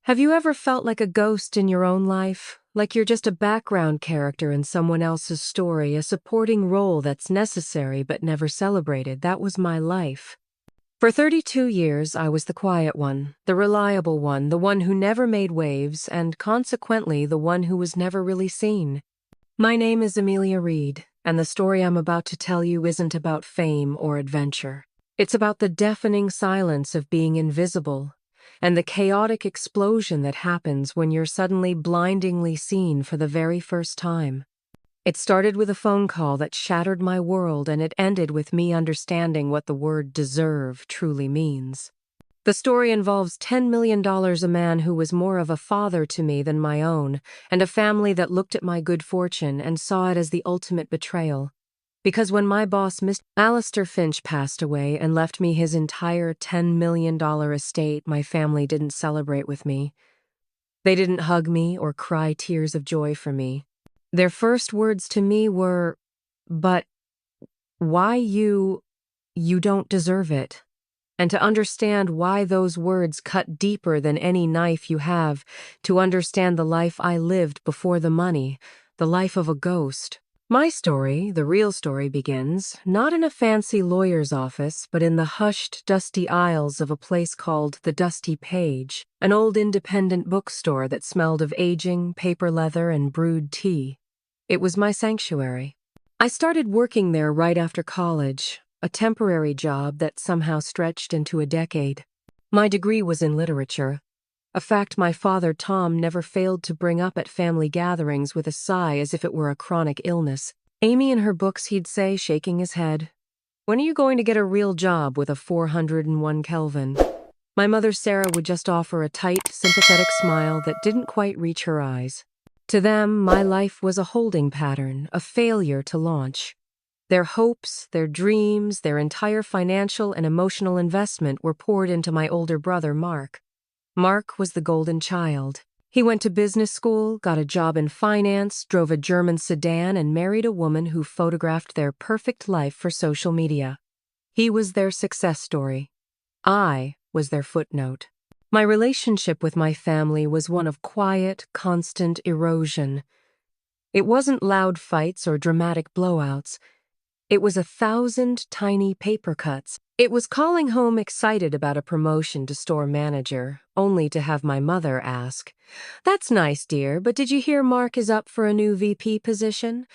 Have you ever felt like a ghost in your own life? Like you're just a background character in someone else's story, a supporting role that's necessary but never celebrated? That was my life. For 32 years, I was the quiet one, the reliable one, the one who never made waves, and consequently the one who was never really seen. My name is Amelia Reed, and the story I'm about to tell you isn't about fame or adventure. It's about the deafening silence of being invisible, and the chaotic explosion that happens when you're suddenly blindingly seen for the very first time. It started with a phone call that shattered my world, and it ended with me understanding what the word deserve truly means. The story involves $10 million, a man who was more of a father to me than my own, and a family that looked at my good fortune and saw it as the ultimate betrayal. Because when my boss, Mr. Alistair Finch, passed away and left me his entire $10 million estate, my family didn't celebrate with me. They didn't hug me or cry tears of joy for me. Their first words to me were, "But why you don't deserve it." And to understand why those words cut deeper than any knife you have, to understand the life I lived before the money, the life of a ghost. My story, the real story, begins not in a fancy lawyer's office, but in the hushed, dusty aisles of a place called the Dusty Page, an old independent bookstore that smelled of aging, paper leather, and brewed tea. It was my sanctuary. I started working there right after college, a temporary job that somehow stretched into a decade. My degree was in literature, a fact my father, Tom, never failed to bring up at family gatherings with a sigh as if it were a chronic illness. Amy in her books, he'd say, shaking his head. "When are you going to get a real job with a 401 Kelvin?" My mother, Sarah, would just offer a tight, sympathetic smile that didn't quite reach her eyes. To them, my life was a holding pattern, a failure to launch. Their hopes, their dreams, their entire financial and emotional investment were poured into my older brother, Mark. Mark was the golden child. He went to business school, got a job in finance, drove a German sedan, and married a woman who photographed their perfect life for social media. He was their success story. I was their footnote. My relationship with my family was one of quiet, constant erosion. It wasn't loud fights or dramatic blowouts. It was 1,000 tiny paper cuts. It was calling home excited about a promotion to store manager, only to have my mother ask, "That's nice, dear, but did you hear Mark is up for a new VP position?"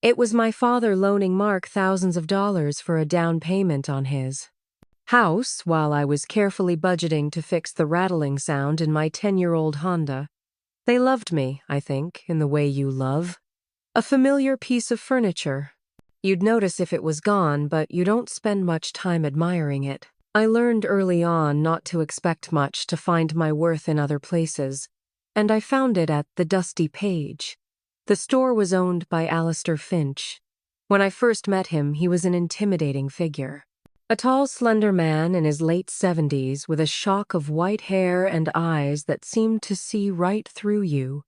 It was my father loaning Mark thousands of dollars for a down payment on his house while I was carefully budgeting to fix the rattling sound in my 10-year-old Honda. They loved me, I think, in the way you love. A familiar piece of furniture. You'd notice if it was gone, but you don't spend much time admiring it. I learned early on not to expect much, to find my worth in other places, and I found it at the Dusty Page. The store was owned by Alistair Finch. When I first met him, he was an intimidating figure. A tall, slender man in his late 70s with a shock of white hair and eyes that seemed to see right through you.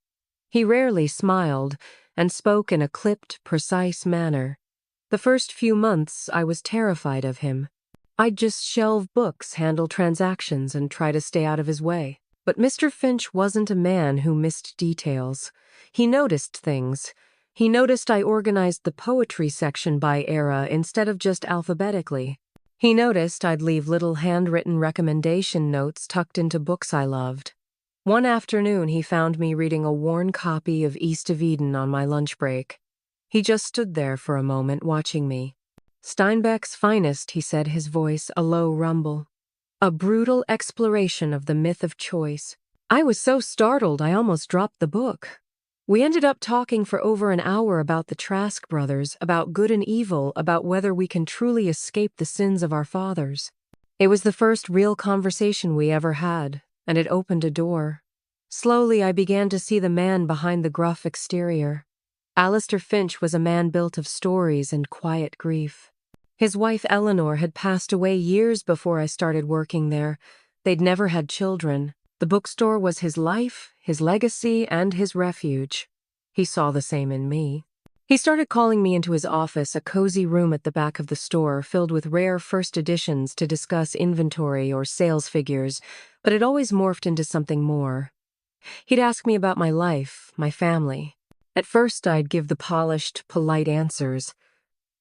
He rarely smiled and spoke in a clipped, precise manner. The first few months, I was terrified of him. I'd just shelve books, handle transactions, and try to stay out of his way. But Mr. Finch wasn't a man who missed details. He noticed things. He noticed I organized the poetry section by era instead of just alphabetically. He noticed I'd leave little handwritten recommendation notes tucked into books I loved. One afternoon, he found me reading a worn copy of East of Eden on my lunch break. He just stood there for a moment, watching me. "Steinbeck's finest," he said, his voice a low rumble. "A brutal exploration of the myth of choice." I was so startled I almost dropped the book. We ended up talking for over an hour about the Trask brothers, about good and evil, about whether we can truly escape the sins of our fathers. It was the first real conversation we ever had, and it opened a door. Slowly I began to see the man behind the gruff exterior. Alistair Finch was a man built of stories and quiet grief. His wife Eleanor had passed away years before I started working there. They'd never had children. The bookstore was his life, his legacy, and his refuge. He saw the same in me. He started calling me into his office, a cozy room at the back of the store filled with rare first editions, to discuss inventory or sales figures, but it always morphed into something more. He'd ask me about my life, my family. At first, I'd give the polished, polite answers.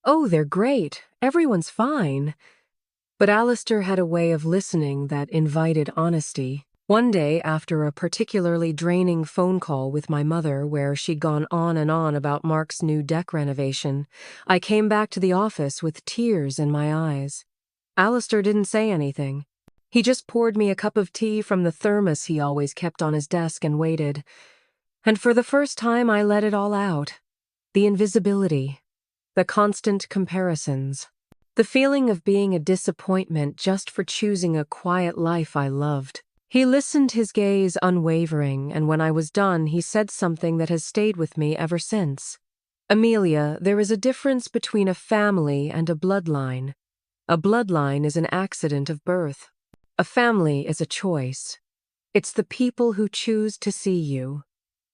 Oh, they're great. Everyone's fine. But Alistair had a way of listening that invited honesty. One day, after a particularly draining phone call with my mother where she'd gone on and on about Mark's new deck renovation, I came back to the office with tears in my eyes. Alistair didn't say anything. He just poured me a cup of tea from the thermos he always kept on his desk and waited. And for the first time, I let it all out. The invisibility. The constant comparisons. The feeling of being a disappointment just for choosing a quiet life I loved. He listened, his gaze unwavering, and when I was done, he said something that has stayed with me ever since. Amelia, there is a difference between a family and a bloodline. A bloodline is an accident of birth. A family is a choice. It's the people who choose to see you.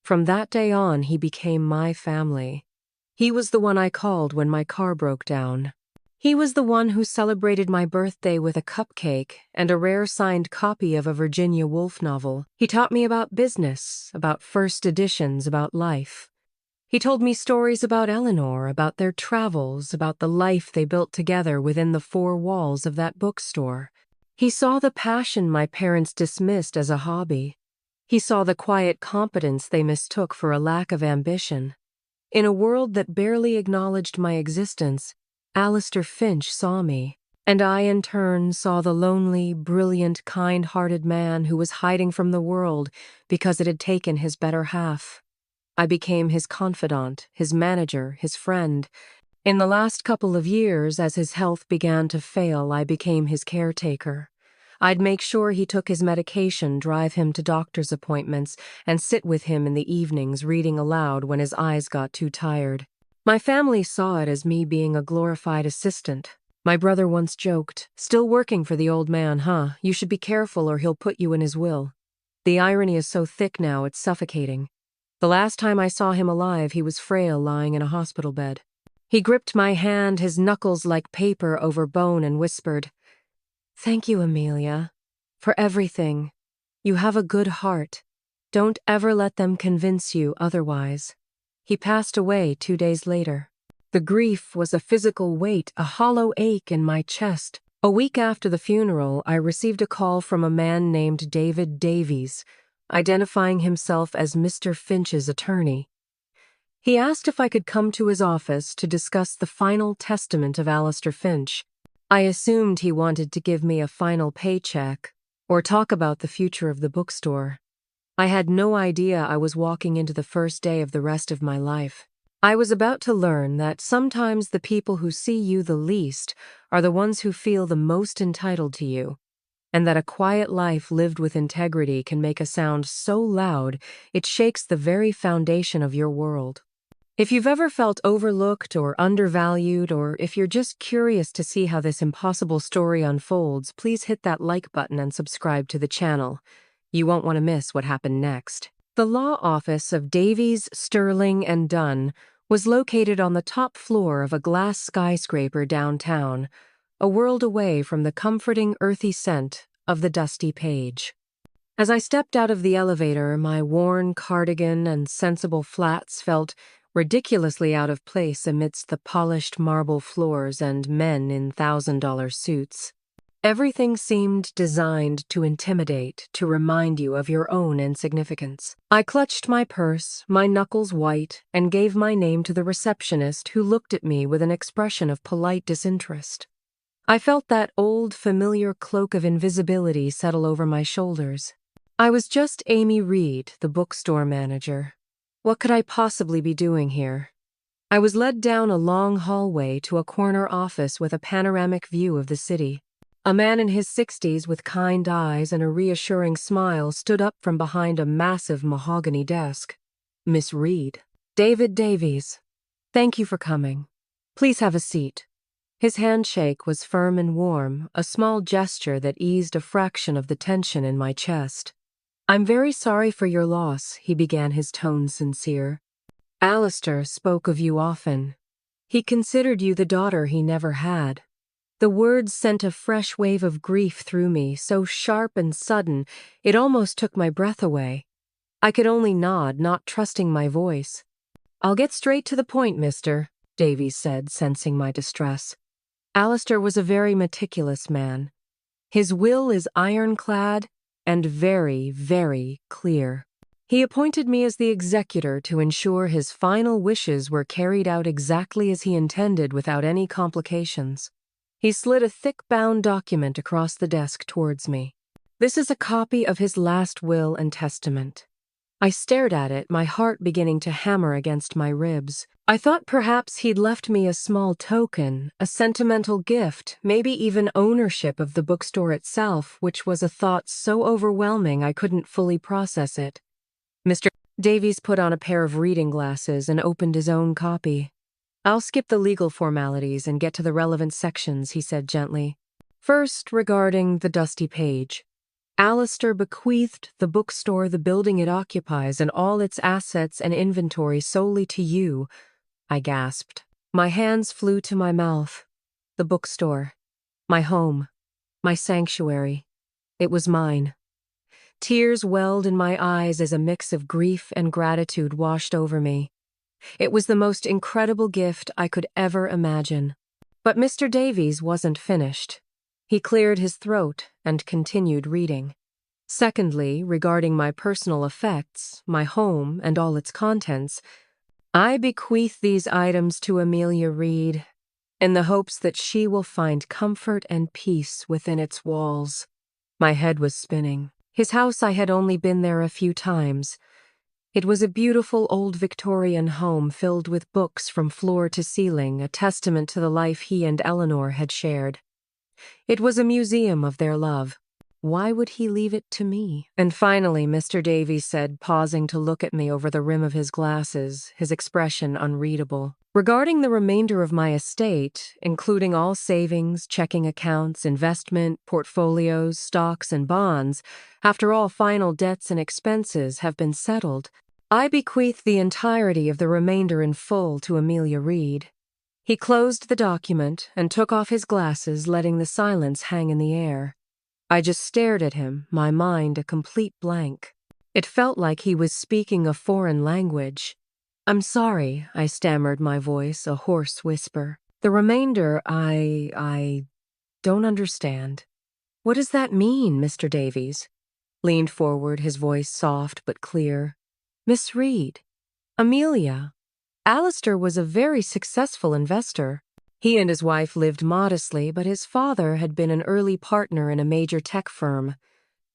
From that day on, he became my family. He was the one I called when my car broke down. He was the one who celebrated my birthday with a cupcake and a rare signed copy of a Virginia Woolf novel. He taught me about business, about first editions, about life. He told me stories about Eleanor, about their travels, about the life they built together within the four walls of that bookstore. He saw the passion my parents dismissed as a hobby. He saw the quiet competence they mistook for a lack of ambition. In a world that barely acknowledged my existence, Alistair Finch saw me, and I in turn saw the lonely, brilliant, kind-hearted man who was hiding from the world because it had taken his better half. I became his confidant, his manager, his friend. In the last couple of years, as his health began to fail, I became his caretaker. I'd make sure he took his medication, drive him to doctor's appointments, and sit with him in the evenings reading aloud when his eyes got too tired. My family saw it as me being a glorified assistant. My brother once joked, "Still working for the old man, huh? You should be careful or he'll put you in his will." The irony is so thick now it's suffocating. The last time I saw him alive, he was frail, lying in a hospital bed. He gripped my hand, his knuckles like paper over bone, and whispered, "Thank you, Amelia, for everything. You have a good heart. Don't ever let them convince you otherwise." He passed away 2 days later. The grief was a physical weight, a hollow ache in my chest. A week after the funeral, I received a call from a man named David Davies, identifying himself as Mr. Finch's attorney. He asked if I could come to his office to discuss the final testament of Alistair Finch. I assumed he wanted to give me a final paycheck or talk about the future of the bookstore. I had no idea I was walking into the first day of the rest of my life. I was about to learn that sometimes the people who see you the least are the ones who feel the most entitled to you, and that a quiet life lived with integrity can make a sound so loud it shakes the very foundation of your world. If you've ever felt overlooked or undervalued, or if you're just curious to see how this impossible story unfolds, please hit that like button and subscribe to the channel. You won't want to miss what happened next. The law office of Davies, Sterling, and Dunn was located on the top floor of a glass skyscraper downtown, a world away from the comforting, earthy scent of the dusty page. As I stepped out of the elevator, my worn cardigan and sensible flats felt ridiculously out of place amidst the polished marble floors and men in $1,000 suits. Everything seemed designed to intimidate, to remind you of your own insignificance. I clutched my purse, my knuckles white, and gave my name to the receptionist, who looked at me with an expression of polite disinterest. I felt that old, familiar cloak of invisibility settle over my shoulders. I was just Amy Reed, the bookstore manager. What could I possibly be doing here? I was led down a long hallway to a corner office with a panoramic view of the city. A man in his 60s with kind eyes and a reassuring smile stood up from behind a massive mahogany desk. "Miss Reed." "David Davies. Thank you for coming. Please have a seat." His handshake was firm and warm, a small gesture that eased a fraction of the tension in my chest. "I'm very sorry for your loss," he began, his tone sincere. "Alistair spoke of you often. He considered you the daughter he never had." The words sent a fresh wave of grief through me, so sharp and sudden, it almost took my breath away. I could only nod, not trusting my voice. "I'll get straight to the point, mister," Davies said, sensing my distress. "Alistair was a very meticulous man. His will is ironclad and very, very clear. He appointed me as the executor to ensure his final wishes were carried out exactly as he intended without any complications." He slid a thick-bound document across the desk towards me. "This is a copy of his last will and testament." I stared at it, my heart beginning to hammer against my ribs. I thought perhaps he'd left me a small token, a sentimental gift, maybe even ownership of the bookstore itself, which was a thought so overwhelming I couldn't fully process it. Mr. Davies put on a pair of reading glasses and opened his own copy. "I'll skip the legal formalities and get to the relevant sections," he said gently. "First, regarding the dusty page. Alistair bequeathed the bookstore, the building it occupies, and all its assets and inventory solely to you," I gasped. My hands flew to my mouth. The bookstore. My home. My sanctuary. It was mine. Tears welled in my eyes as a mix of grief and gratitude washed over me. It was the most incredible gift I could ever imagine. But Mr. Davies wasn't finished. He cleared his throat and continued reading. "Secondly, regarding my personal effects, my home, and all its contents, I bequeath these items to Amelia Reed, in the hopes that she will find comfort and peace within its walls." My head was spinning. His house, I had only been there a few times. It was a beautiful old Victorian home filled with books from floor to ceiling, a testament to the life he and Eleanor had shared. It was a museum of their love. Why would he leave it to me? And finally, Mr. Davies said, pausing to look at me over the rim of his glasses, his expression unreadable. "Regarding the remainder of my estate, including all savings, checking accounts, investment, portfolios, stocks, and bonds, after all final debts and expenses have been settled, I bequeath the entirety of the remainder in full to Amelia Reed." He closed the document and took off his glasses, letting the silence hang in the air. I just stared at him, my mind a complete blank. It felt like he was speaking a foreign language. "I'm sorry," I stammered, my voice a hoarse whisper. "The remainder, I don't understand." "What does that mean, Mr. Davies?" Leaned forward, his voice soft but clear. "Miss Reed. Amelia. Alistair was a very successful investor. He and his wife lived modestly, but his father had been an early partner in a major tech firm.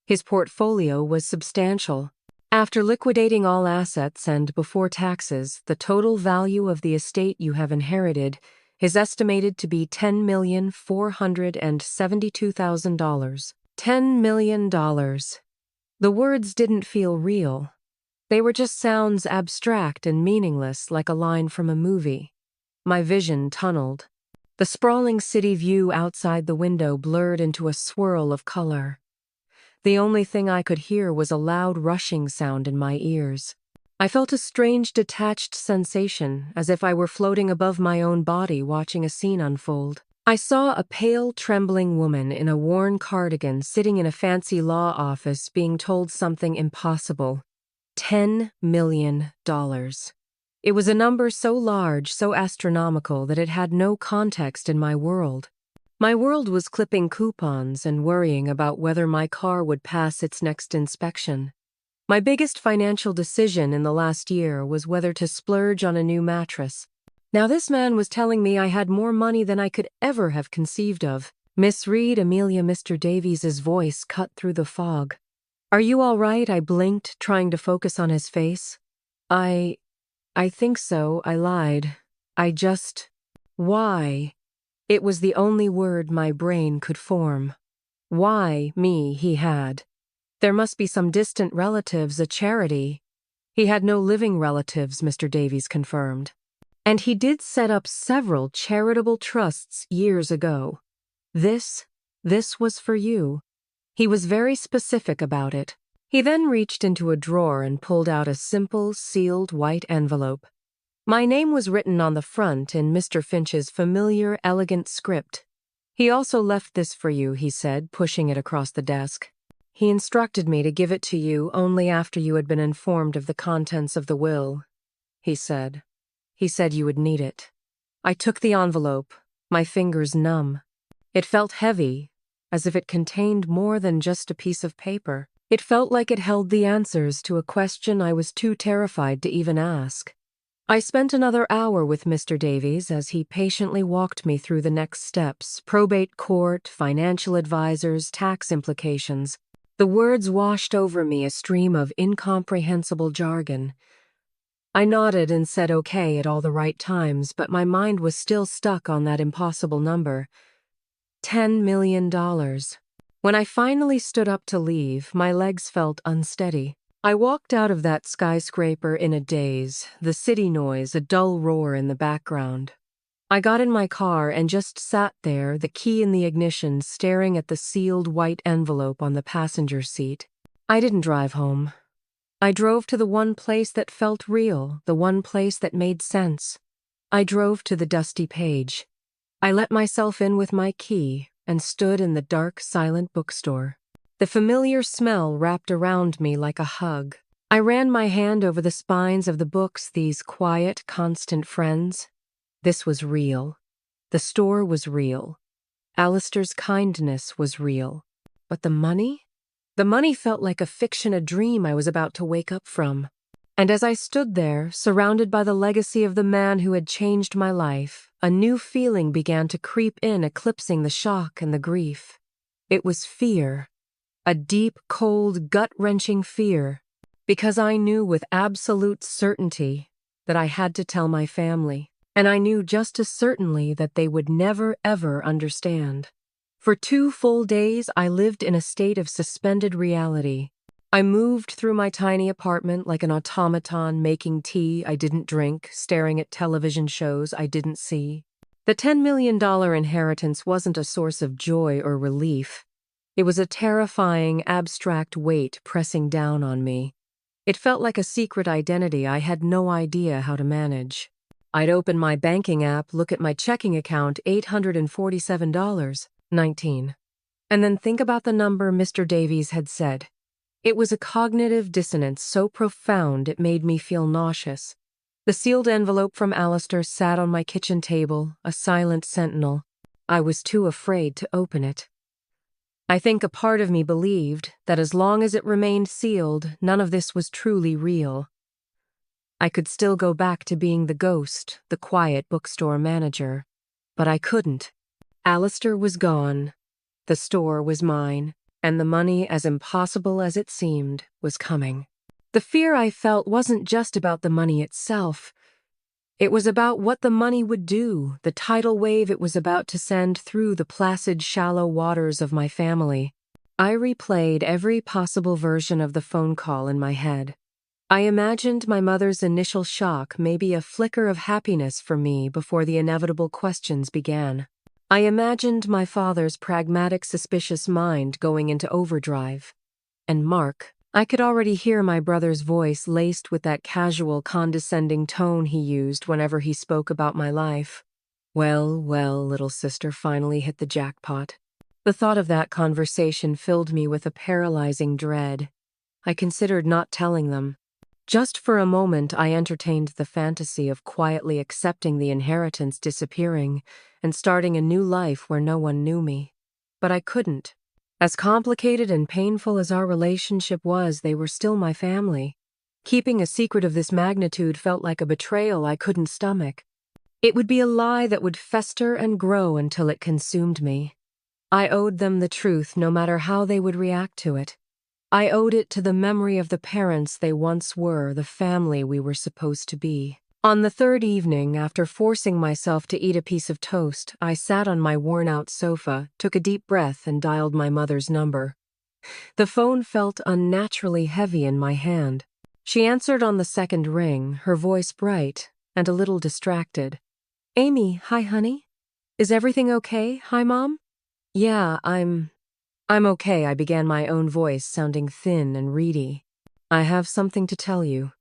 His portfolio was substantial. After liquidating all assets and before taxes, the total value of the estate you have inherited is estimated to be $10,472,000. $10 million. The words didn't feel real. They were just sounds abstract and meaningless, like a line from a movie. My vision tunneled. The sprawling city view outside the window blurred into a swirl of color. The only thing I could hear was a loud rushing sound in my ears. I felt a strange detached sensation, as if I were floating above my own body watching a scene unfold. I saw a pale, trembling woman in a worn cardigan sitting in a fancy law office being told something impossible. $10 million. It was a number so large, so astronomical, that it had no context in my world. My world was clipping coupons and worrying about whether my car would pass its next inspection. My biggest financial decision in the last year was whether to splurge on a new mattress. Now this man was telling me I had more money than I could ever have conceived of. "Miss Reed," Amelia, Mr. Davies's voice cut through the fog. "Are you all right?" I blinked, trying to focus on his face. I think so," I lied. Why? It was the only word my brain could form. Why me he had? There must be some distant relatives, a charity. He had no living relatives, Mr. Davies confirmed. And he did set up several charitable trusts years ago. This was for you. He was very specific about it. He then reached into a drawer and pulled out a simple, sealed white envelope. My name was written on the front in Mr. Finch's familiar, elegant script. "He also left this for you," he said, pushing it across the desk. He instructed me to give it to you only after you had been informed of the contents of the will, he said. He said you would need it. I took the envelope, my fingers numb. It felt heavy, as if it contained more than just a piece of paper. It felt like it held the answers to a question I was too terrified to even ask. I spent another hour with Mr. Davies as he patiently walked me through the next steps: probate court, financial advisors, tax implications. The words washed over me, a stream of incomprehensible jargon. I nodded and said okay at all the right times, but my mind was still stuck on that impossible number. $10 million. When I finally stood up to leave, my legs felt unsteady. I walked out of that skyscraper in a daze, the city noise a dull roar in the background. I got in my car and just sat there, the key in the ignition, staring at the sealed white envelope on the passenger seat. I didn't drive home. I drove to the one place that felt real, the one place that made sense. I drove to the dusty page. I let myself in with my key and stood in the dark, silent bookstore. The familiar smell wrapped around me like a hug. I ran my hand over the spines of the books, these quiet, constant friends. This was real. The store was real. Alistair's kindness was real. But the money? The money felt like a fiction, a dream I was about to wake up from. And as I stood there, surrounded by the legacy of the man who had changed my life, a new feeling began to creep in, eclipsing the shock and the grief. It was fear. A deep, cold, gut-wrenching fear. Because I knew with absolute certainty that I had to tell my family. And I knew just as certainly that they would never, ever understand. For 2 full days, I lived in a state of suspended reality. I moved through my tiny apartment like an automaton, making tea I didn't drink, staring at television shows I didn't see. The $10 million inheritance wasn't a source of joy or relief. It was a terrifying, abstract weight pressing down on me. It felt like a secret identity I had no idea how to manage. I'd open my banking app, look at my checking account, $847.19, and then think about the number Mr. Davies had said. It was a cognitive dissonance so profound it made me feel nauseous. The sealed envelope from Alistair sat on my kitchen table, a silent sentinel. I was too afraid to open it. I think a part of me believed that as long as it remained sealed, none of this was truly real. I could still go back to being the ghost, the quiet bookstore manager. But I couldn't. Alistair was gone. The store was mine. And the money, as impossible as it seemed, was coming. The fear I felt wasn't just about the money itself. It was about what the money would do, the tidal wave it was about to send through the placid, shallow waters of my family. I replayed every possible version of the phone call in my head. I imagined my mother's initial shock, maybe a flicker of happiness for me before the inevitable questions began. I imagined my father's pragmatic, suspicious mind going into overdrive. And Mark, I could already hear my brother's voice laced with that casual, condescending tone he used whenever he spoke about my life. Well, well, little sister finally hit the jackpot. The thought of that conversation filled me with a paralyzing dread. I considered not telling them. Just for a moment, I entertained the fantasy of quietly accepting the inheritance disappearing and starting a new life where no one knew me. But I couldn't. As complicated and painful as our relationship was, they were still my family. Keeping a secret of this magnitude felt like a betrayal I couldn't stomach. It would be a lie that would fester and grow until it consumed me. I owed them the truth no matter how they would react to it. I owed it to the memory of the parents they once were, the family we were supposed to be. On the 3rd evening, after forcing myself to eat a piece of toast, I sat on my worn-out sofa, took a deep breath, and dialed my mother's number. The phone felt unnaturally heavy in my hand. She answered on the 2nd ring, her voice bright and a little distracted. "Amy, hi, honey. Is everything okay? Hi, Mom?" "Yeah, I'm okay," I began, my own voice sounding thin and reedy. "I have something to tell you.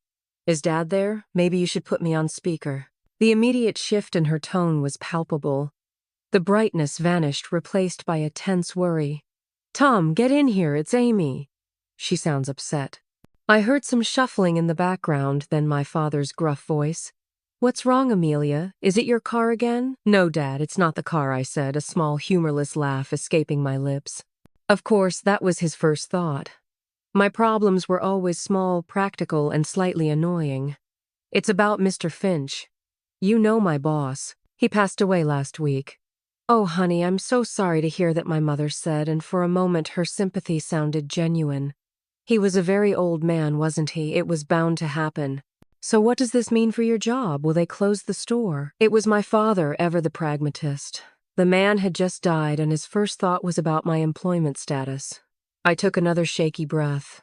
Is Dad there? Maybe you should put me on speaker." The immediate shift in her tone was palpable. The brightness vanished, replaced by a tense worry. Tom, get in here, it's Amy. She sounds upset. I heard some shuffling in the background, then my father's gruff voice. What's wrong, Amelia? Is it your car again? No, Dad, it's not the car, I said, a small humorless laugh escaping my lips. Of course, that was his first thought. My problems were always small, practical, and slightly annoying. It's about Mr. Finch. You know my boss. He passed away last week. Oh, honey, I'm so sorry to hear that, my mother said, and for a moment her sympathy sounded genuine. He was a very old man, wasn't he? It was bound to happen. So what does this mean for your job? Will they close the store? It was my father, ever the pragmatist. The man had just died, and his first thought was about my employment status. I took another shaky breath.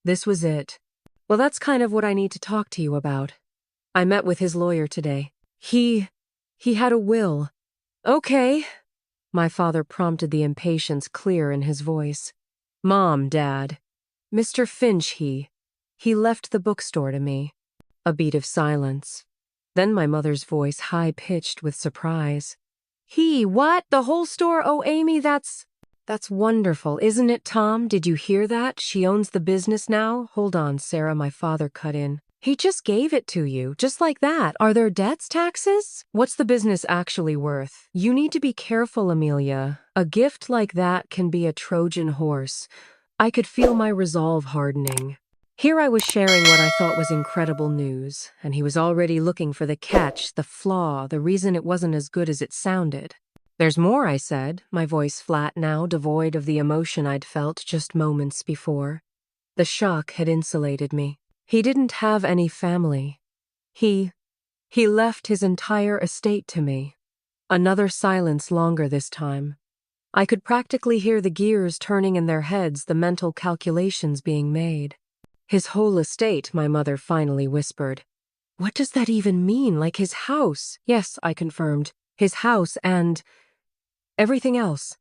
This was it. Well, that's kind of what I need to talk to you about. I met with his lawyer today. He had a will. Okay. My father prompted, the impatience clear in his voice. Mom, Dad. Mr. Finch, he left the bookstore to me. A beat of silence. Then my mother's voice, high-pitched with surprise. What? The whole store? Oh, Amy, that's wonderful, isn't it, Tom? Did you hear that? She owns the business now? Hold on, Sarah, my father cut in. He just gave it to you, just like that. Are there debts, taxes? What's the business actually worth? You need to be careful, Amelia. A gift like that can be a Trojan horse. I could feel my resolve hardening. Here I was sharing what I thought was incredible news, and he was already looking for the catch, the flaw, the reason it wasn't as good as it sounded. There's more, I said, my voice flat now, devoid of the emotion I'd felt just moments before. The shock had insulated me. He didn't have any family. He left his entire estate to me. Another silence, longer this time. I could practically hear the gears turning in their heads, the mental calculations being made. His whole estate, my mother finally whispered. What does that even mean? Like his house? Yes, I confirmed. His house and everything else.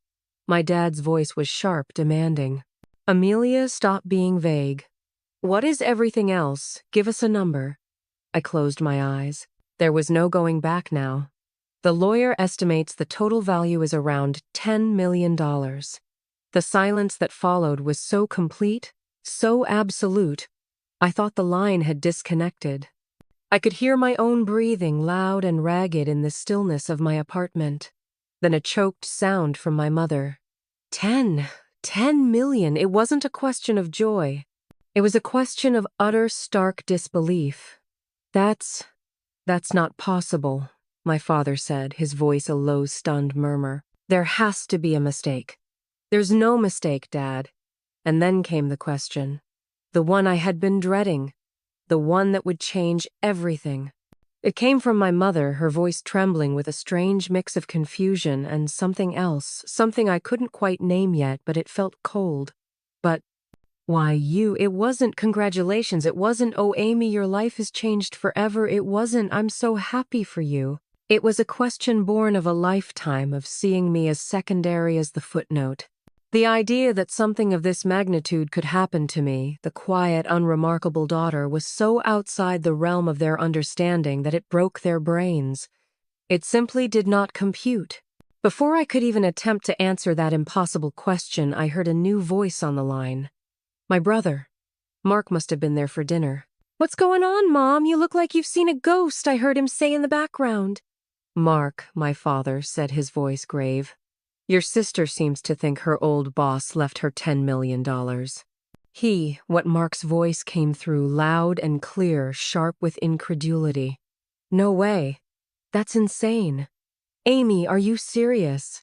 My dad's voice was sharp, demanding. Amelia, stop being vague. What is everything else? Give us a number. I closed my eyes. There was no going back now. The lawyer estimates the total value is around $10 million. The silence that followed was so complete, so absolute, I thought the line had disconnected. I could hear my own breathing, loud and ragged, in the stillness of my apartment. Then a choked sound from my mother. 10 million. It wasn't a question of joy. It was a question of utter, stark disbelief. That's not possible, my father said, his voice a low, stunned murmur. There has to be a mistake. There's no mistake, Dad. And then came the question. The one I had been dreading. The one that would change everything. It came from my mother, her voice trembling with a strange mix of confusion and something else, something I couldn't quite name yet, but it felt cold. But, why, it wasn't congratulations, it wasn't, oh Amy, your life has changed forever, it wasn't, I'm so happy for you. It was a question born of a lifetime of seeing me as secondary as the footnote. The idea that something of this magnitude could happen to me, the quiet, unremarkable daughter, was so outside the realm of their understanding that it broke their brains. It simply did not compute. Before I could even attempt to answer that impossible question, I heard a new voice on the line. My brother. Mark must have been there for dinner. What's going on, Mom? You look like you've seen a ghost, I heard him say in the background. Mark, my father, said, his voice grave. Your sister seems to think her old boss left her $10 million. What Mark's voice came through, loud and clear, sharp with incredulity. No way. That's insane. Amy, are you serious?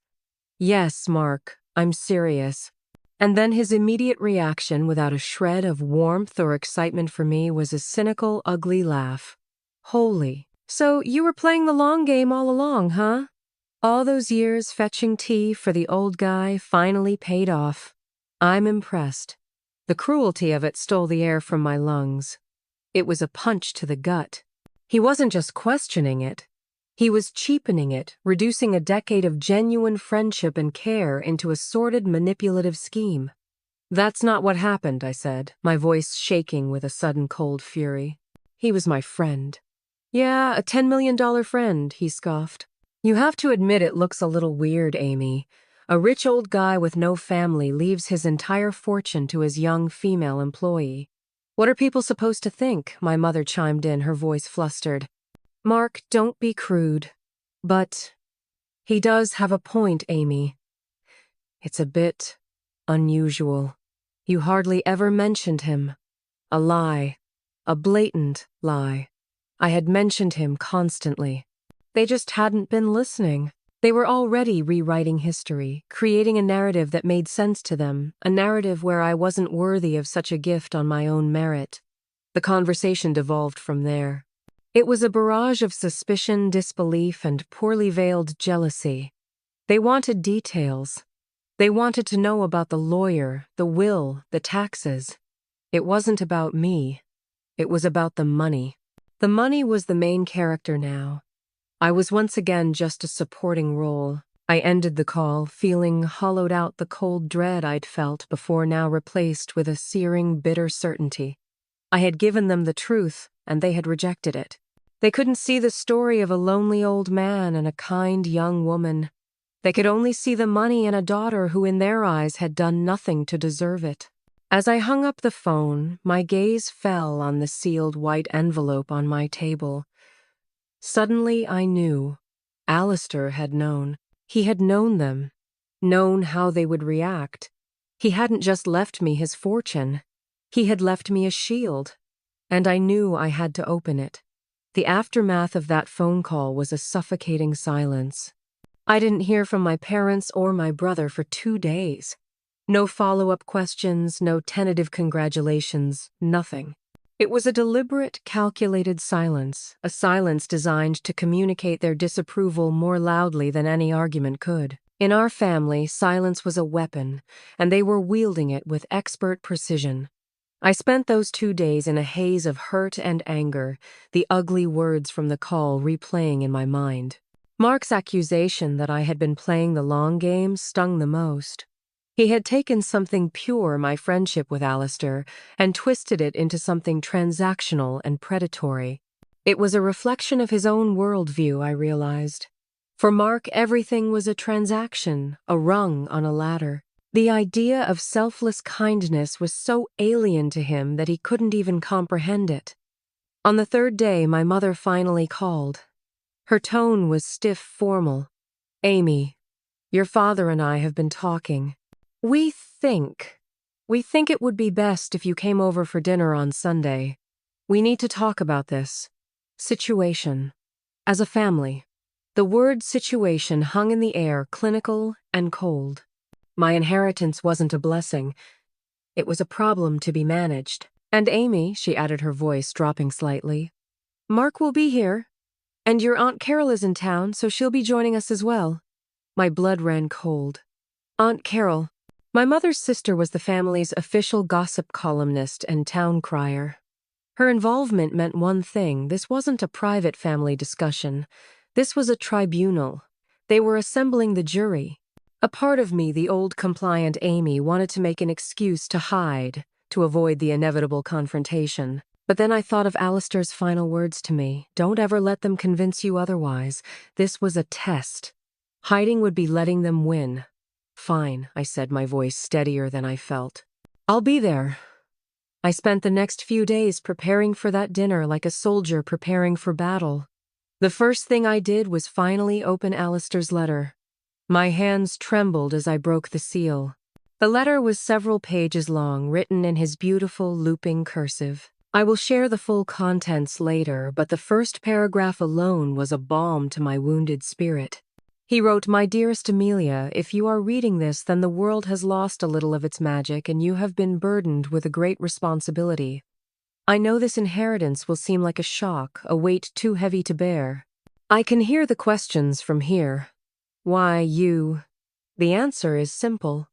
Yes, Mark, I'm serious. And then his immediate reaction, without a shred of warmth or excitement for me, was a cynical, ugly laugh. Holy. So you were playing the long game all along, huh? All those years fetching tea for the old guy finally paid off. I'm impressed. The cruelty of it stole the air from my lungs. It was a punch to the gut. He wasn't just questioning it. He was cheapening it, reducing a decade of genuine friendship and care into a sordid, manipulative scheme. That's not what happened, I said, my voice shaking with a sudden cold fury. He was my friend. Yeah, a $10 million friend, he scoffed. You have to admit it looks a little weird, Amy. A rich old guy with no family leaves his entire fortune to his young female employee. What are people supposed to think? My mother chimed in, her voice flustered. Mark, don't be crude. But he does have a point, Amy. It's a bit unusual. You hardly ever mentioned him. A lie. A blatant lie. I had mentioned him constantly. They just hadn't been listening. They were already rewriting history, creating a narrative that made sense to them, a narrative where I wasn't worthy of such a gift on my own merit. The conversation devolved from there. It was a barrage of suspicion, disbelief, and poorly veiled jealousy. They wanted details. They wanted to know about the lawyer, the will, the taxes. It wasn't about me. It was about the money. The money was the main character now. I was once again just a supporting role. I ended the call, feeling hollowed out the cold dread I'd felt before, now replaced with a searing, bitter certainty. I had given them the truth, and they had rejected it. They couldn't see the story of a lonely old man and a kind young woman. They could only see the money and a daughter who in their eyes had done nothing to deserve it. As I hung up the phone, my gaze fell on the sealed white envelope on my table. Suddenly I knew. Alistair had known. He had known them. Known how they would react. He hadn't just left me his fortune. He had left me a shield. And I knew I had to open it. The aftermath of that phone call was a suffocating silence. I didn't hear from my parents or my brother for 2 days. No follow-up questions, no tentative congratulations, nothing. It was a deliberate, calculated silence, a silence designed to communicate their disapproval more loudly than any argument could. In our family, silence was a weapon, and they were wielding it with expert precision. I spent those 2 days in a haze of hurt and anger, the ugly words from the call replaying in my mind. Mark's accusation that I had been playing the long game stung the most. He had taken something pure, my friendship with Alistair, and twisted it into something transactional and predatory. It was a reflection of his own worldview, I realized. For Mark, everything was a transaction, a rung on a ladder. The idea of selfless kindness was so alien to him that he couldn't even comprehend it. On the 3rd day, my mother finally called. Her tone was stiff, formal. Amy, your father and I have been talking. We think it would be best if you came over for dinner on Sunday. We need to talk about this situation. As a family. The word situation hung in the air, clinical and cold. My inheritance wasn't a blessing. It was a problem to be managed. And Amy, she added, her voice dropping slightly, Mark will be here. And your Aunt Carol is in town, so she'll be joining us as well. My blood ran cold. Aunt Carol. My mother's sister was the family's official gossip columnist and town crier. Her involvement meant one thing: this wasn't a private family discussion. This was a tribunal. They were assembling the jury. A part of me, the old compliant Amy, wanted to make an excuse to hide, to avoid the inevitable confrontation. But then I thought of Alistair's final words to me. Don't ever let them convince you otherwise. This was a test. Hiding would be letting them win. Fine, I said, my voice steadier than I felt. I'll be there. I spent the next few days preparing for that dinner like a soldier preparing for battle. The first thing I did was finally open Alistair's letter. My hands trembled as I broke the seal. The letter was several pages long, written in his beautiful, looping cursive. I will share the full contents later, but the first paragraph alone was a balm to my wounded spirit. He wrote, My dearest Amelia, if you are reading this, then the world has lost a little of its magic and you have been burdened with a great responsibility. I know this inheritance will seem like a shock, a weight too heavy to bear. I can hear the questions from here. Why you? The answer is simple.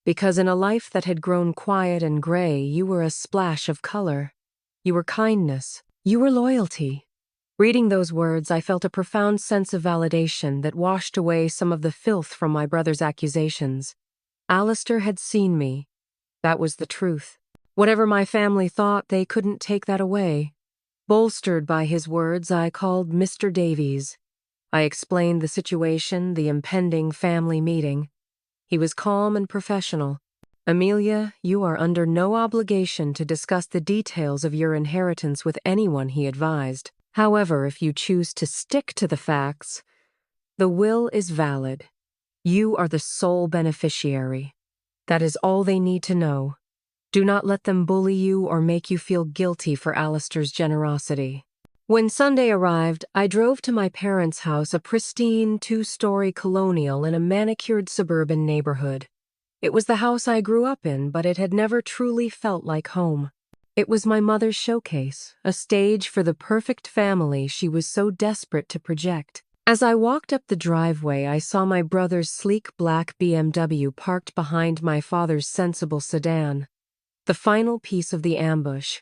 Because in a life that had grown quiet and gray, you were a splash of color. You were kindness. You were loyalty. Reading those words, I felt a profound sense of validation that washed away some of the filth from my brother's accusations. Alistair had seen me. That was the truth. Whatever my family thought, they couldn't take that away. Bolstered by his words, I called Mr. Davies. I explained the situation, the impending family meeting. He was calm and professional. "Amelia, you are under no obligation to discuss the details of your inheritance with anyone," he advised. "However, if you choose to stick to the facts, the will is valid. You are the sole beneficiary. That is all they need to know. Do not let them bully you or make you feel guilty for Alistair's generosity." When Sunday arrived, I drove to my parents' house, a pristine two-story colonial in a manicured suburban neighborhood. It was the house I grew up in, but it had never truly felt like home. It was my mother's showcase, a stage for the perfect family she was so desperate to project. As I walked up the driveway, I saw my brother's sleek black BMW parked behind my father's sensible sedan. The final piece of the ambush.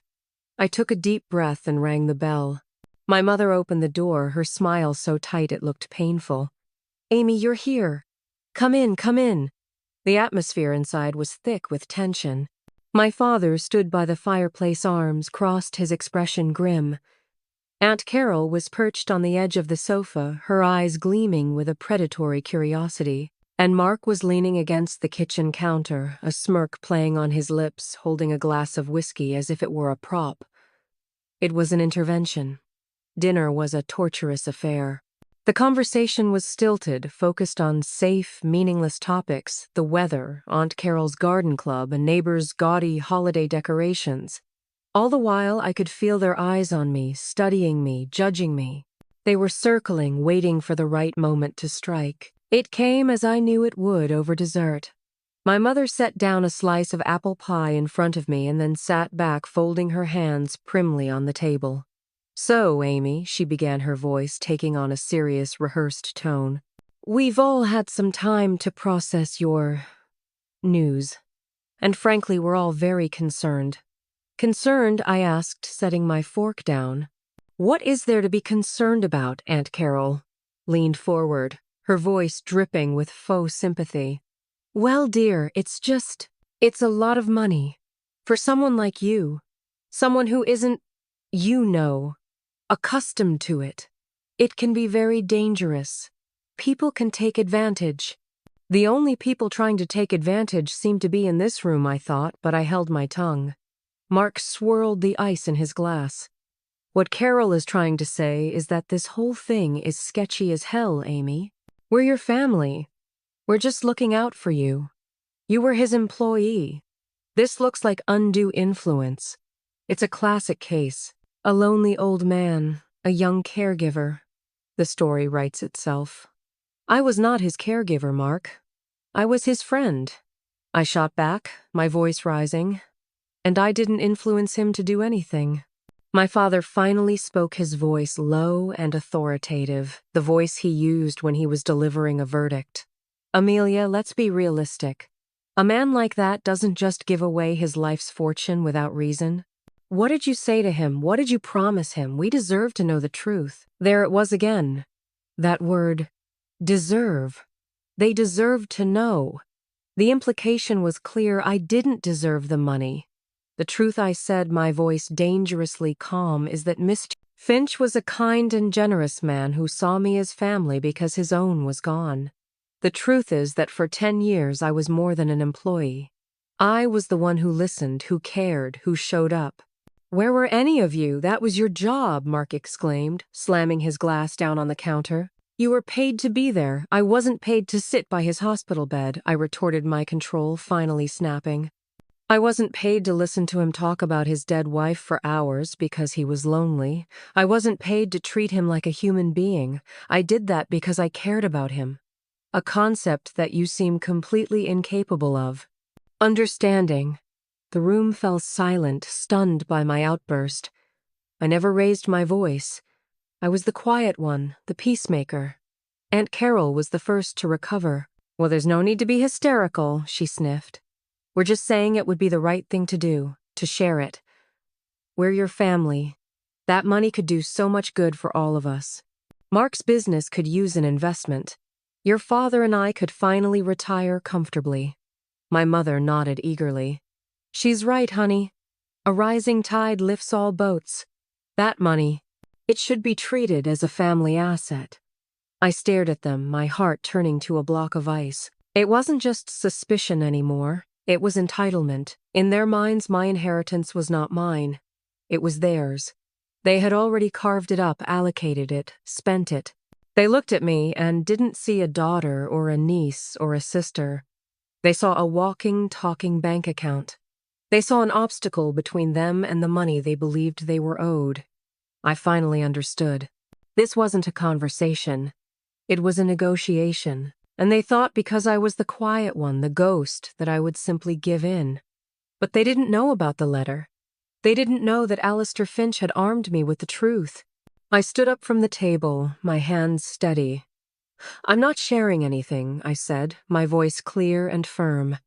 I took a deep breath and rang the bell. My mother opened the door, her smile so tight it looked painful. "Amy, you're here. Come in, come in." The atmosphere inside was thick with tension. My father stood by the fireplace, arms crossed, his expression grim. Aunt Carol was perched on the edge of the sofa, her eyes gleaming with a predatory curiosity, and Mark was leaning against the kitchen counter, a smirk playing on his lips, holding a glass of whiskey as if it were a prop. It was an intervention. Dinner was a torturous affair. The conversation was stilted, focused on safe, meaningless topics: the weather, Aunt Carol's garden club, and neighbors' gaudy holiday decorations. All the while, I could feel their eyes on me, studying me, judging me. They were circling, waiting for the right moment to strike. It came as I knew it would over dessert. My mother set down a slice of apple pie in front of me and then sat back, folding her hands primly on the table. "So, Amy," she began, her voice taking on a serious, rehearsed tone, "we've all had some time to process your news. And frankly, we're all very concerned." "Concerned?" I asked, setting my fork down. "What is there to be concerned about?" Aunt Carol leaned forward, her voice dripping with faux sympathy. "Well, dear, it's a lot of money. For someone like you. Someone who isn't, you know, accustomed to it. It can be very dangerous. People can take advantage." The only people trying to take advantage seemed to be in this room, I thought, but I held my tongue. Mark swirled the ice in his glass. "What Carol is trying to say is that this whole thing is sketchy as hell, Amy. We're your family. We're just looking out for you. You were his employee. This looks like undue influence. It's a classic case. A lonely old man, a young caregiver. The story writes itself. I was not his caregiver, Mark. I was his friend." I shot back, my voice rising. "And I didn't influence him to do anything." My father finally spoke, his voice low and authoritative, the voice he used when he was delivering a verdict. "Amelia, let's be realistic. A man like that doesn't just give away his life's fortune without reason. What did you say to him? What did you promise him? We deserve to know the truth." There it was again. That word, deserve. They deserved to know. The implication was clear. I didn't deserve the money. "The truth," I said, my voice dangerously calm, "is that Mr. Finch was a kind and generous man who saw me as family because his own was gone. The truth is that for 10 years I was more than an employee. I was the one who listened, who cared, who showed up." "Where were any of you? That was your job," Mark exclaimed, slamming his glass down on the counter. "You were paid to be there. I wasn't paid to sit by his hospital bed," I retorted, my control finally snapping. "I wasn't paid to listen to him talk about his dead wife for hours because he was lonely. I wasn't paid to treat him like a human being. I did that because I cared about him. A concept that you seem completely incapable of. Understanding." The room fell silent, stunned by my outburst. I never raised my voice. I was the quiet one, the peacemaker. Aunt Carol was the first to recover. "Well, there's no need to be hysterical," she sniffed. "We're just saying it would be the right thing to do, to share it. We're your family. That money could do so much good for all of us. Mark's business could use an investment. Your father and I could finally retire comfortably." My mother nodded eagerly. "She's right, honey. A rising tide lifts all boats. That money, it should be treated as a family asset." I stared at them, my heart turning to a block of ice. It wasn't just suspicion anymore, it was entitlement. In their minds, my inheritance was not mine. It was theirs. They had already carved it up, allocated it, spent it. They looked at me and didn't see a daughter or a niece or a sister. They saw a walking, talking bank account. They saw an obstacle between them and the money they believed they were owed. I finally understood. This wasn't a conversation. It was a negotiation. And they thought because I was the quiet one, the ghost, that I would simply give in. But they didn't know about the letter. They didn't know that Alistair Finch had armed me with the truth. I stood up from the table, my hands steady. "I'm not sharing anything," I said, my voice clear and firm.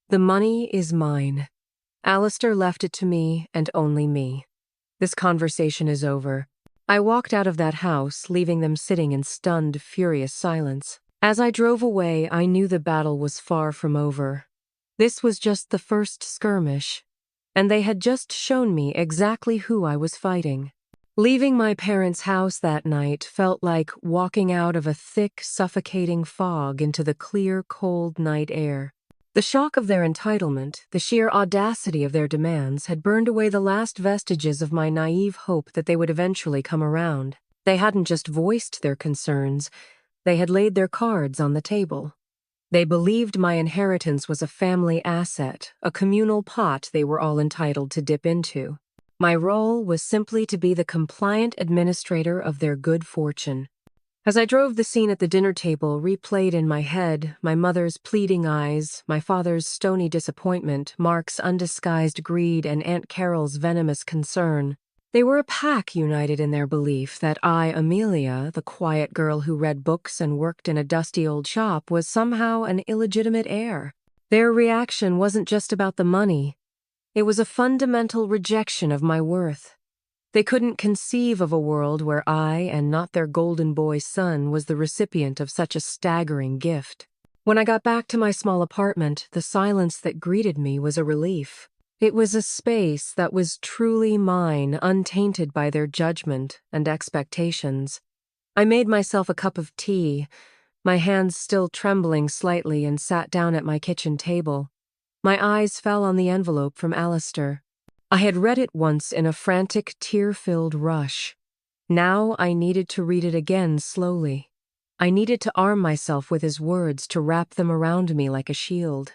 "The money is mine. Alistair left it to me and only me. This conversation is over." I walked out of that house, leaving them sitting in stunned, furious silence. As I drove away, I knew the battle was far from over. This was just the first skirmish, and they had just shown me exactly who I was fighting. Leaving my parents' house that night felt like walking out of a thick, suffocating fog into the clear, cold night air. The shock of their entitlement, the sheer audacity of their demands, had burned away the last vestiges of my naive hope that they would eventually come around. They hadn't just voiced their concerns, they had laid their cards on the table. They believed my inheritance was a family asset, a communal pot they were all entitled to dip into. My role was simply to be the compliant administrator of their good fortune. As I drove, the scene at the dinner table replayed in my head, my mother's pleading eyes, my father's stony disappointment, Mark's undisguised greed, and Aunt Carol's venomous concern. They were a pack united in their belief that I, Amelia, the quiet girl who read books and worked in a dusty old shop, was somehow an illegitimate heir. Their reaction wasn't just about the money. It was a fundamental rejection of my worth. They couldn't conceive of a world where I, and not their golden boy son, was the recipient of such a staggering gift. When I got back to my small apartment, the silence that greeted me was a relief. It was a space that was truly mine, untainted by their judgment and expectations. I made myself a cup of tea, my hands still trembling slightly, and sat down at my kitchen table. My eyes fell on the envelope from Alistair. I had read it once in a frantic, tear-filled rush. Now I needed to read it again slowly. I needed to arm myself with his words, to wrap them around me like a shield.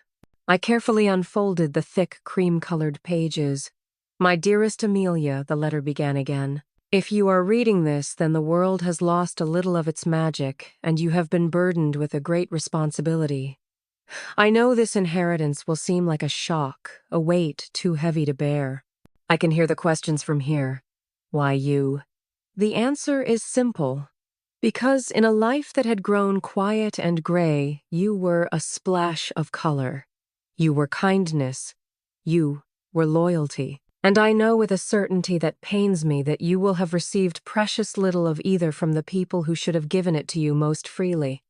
I carefully unfolded the thick, cream-colored pages. "My dearest Amelia," the letter began again. "If you are reading this, then the world has lost a little of its magic, and you have been burdened with a great responsibility. I know this inheritance will seem like a shock, a weight too heavy to bear. I can hear the questions from here. Why you? The answer is simple. Because in a life that had grown quiet and gray, you were a splash of color. You were kindness. You were loyalty. And I know with a certainty that pains me that you will have received precious little of either from the people who should have given it to you most freely."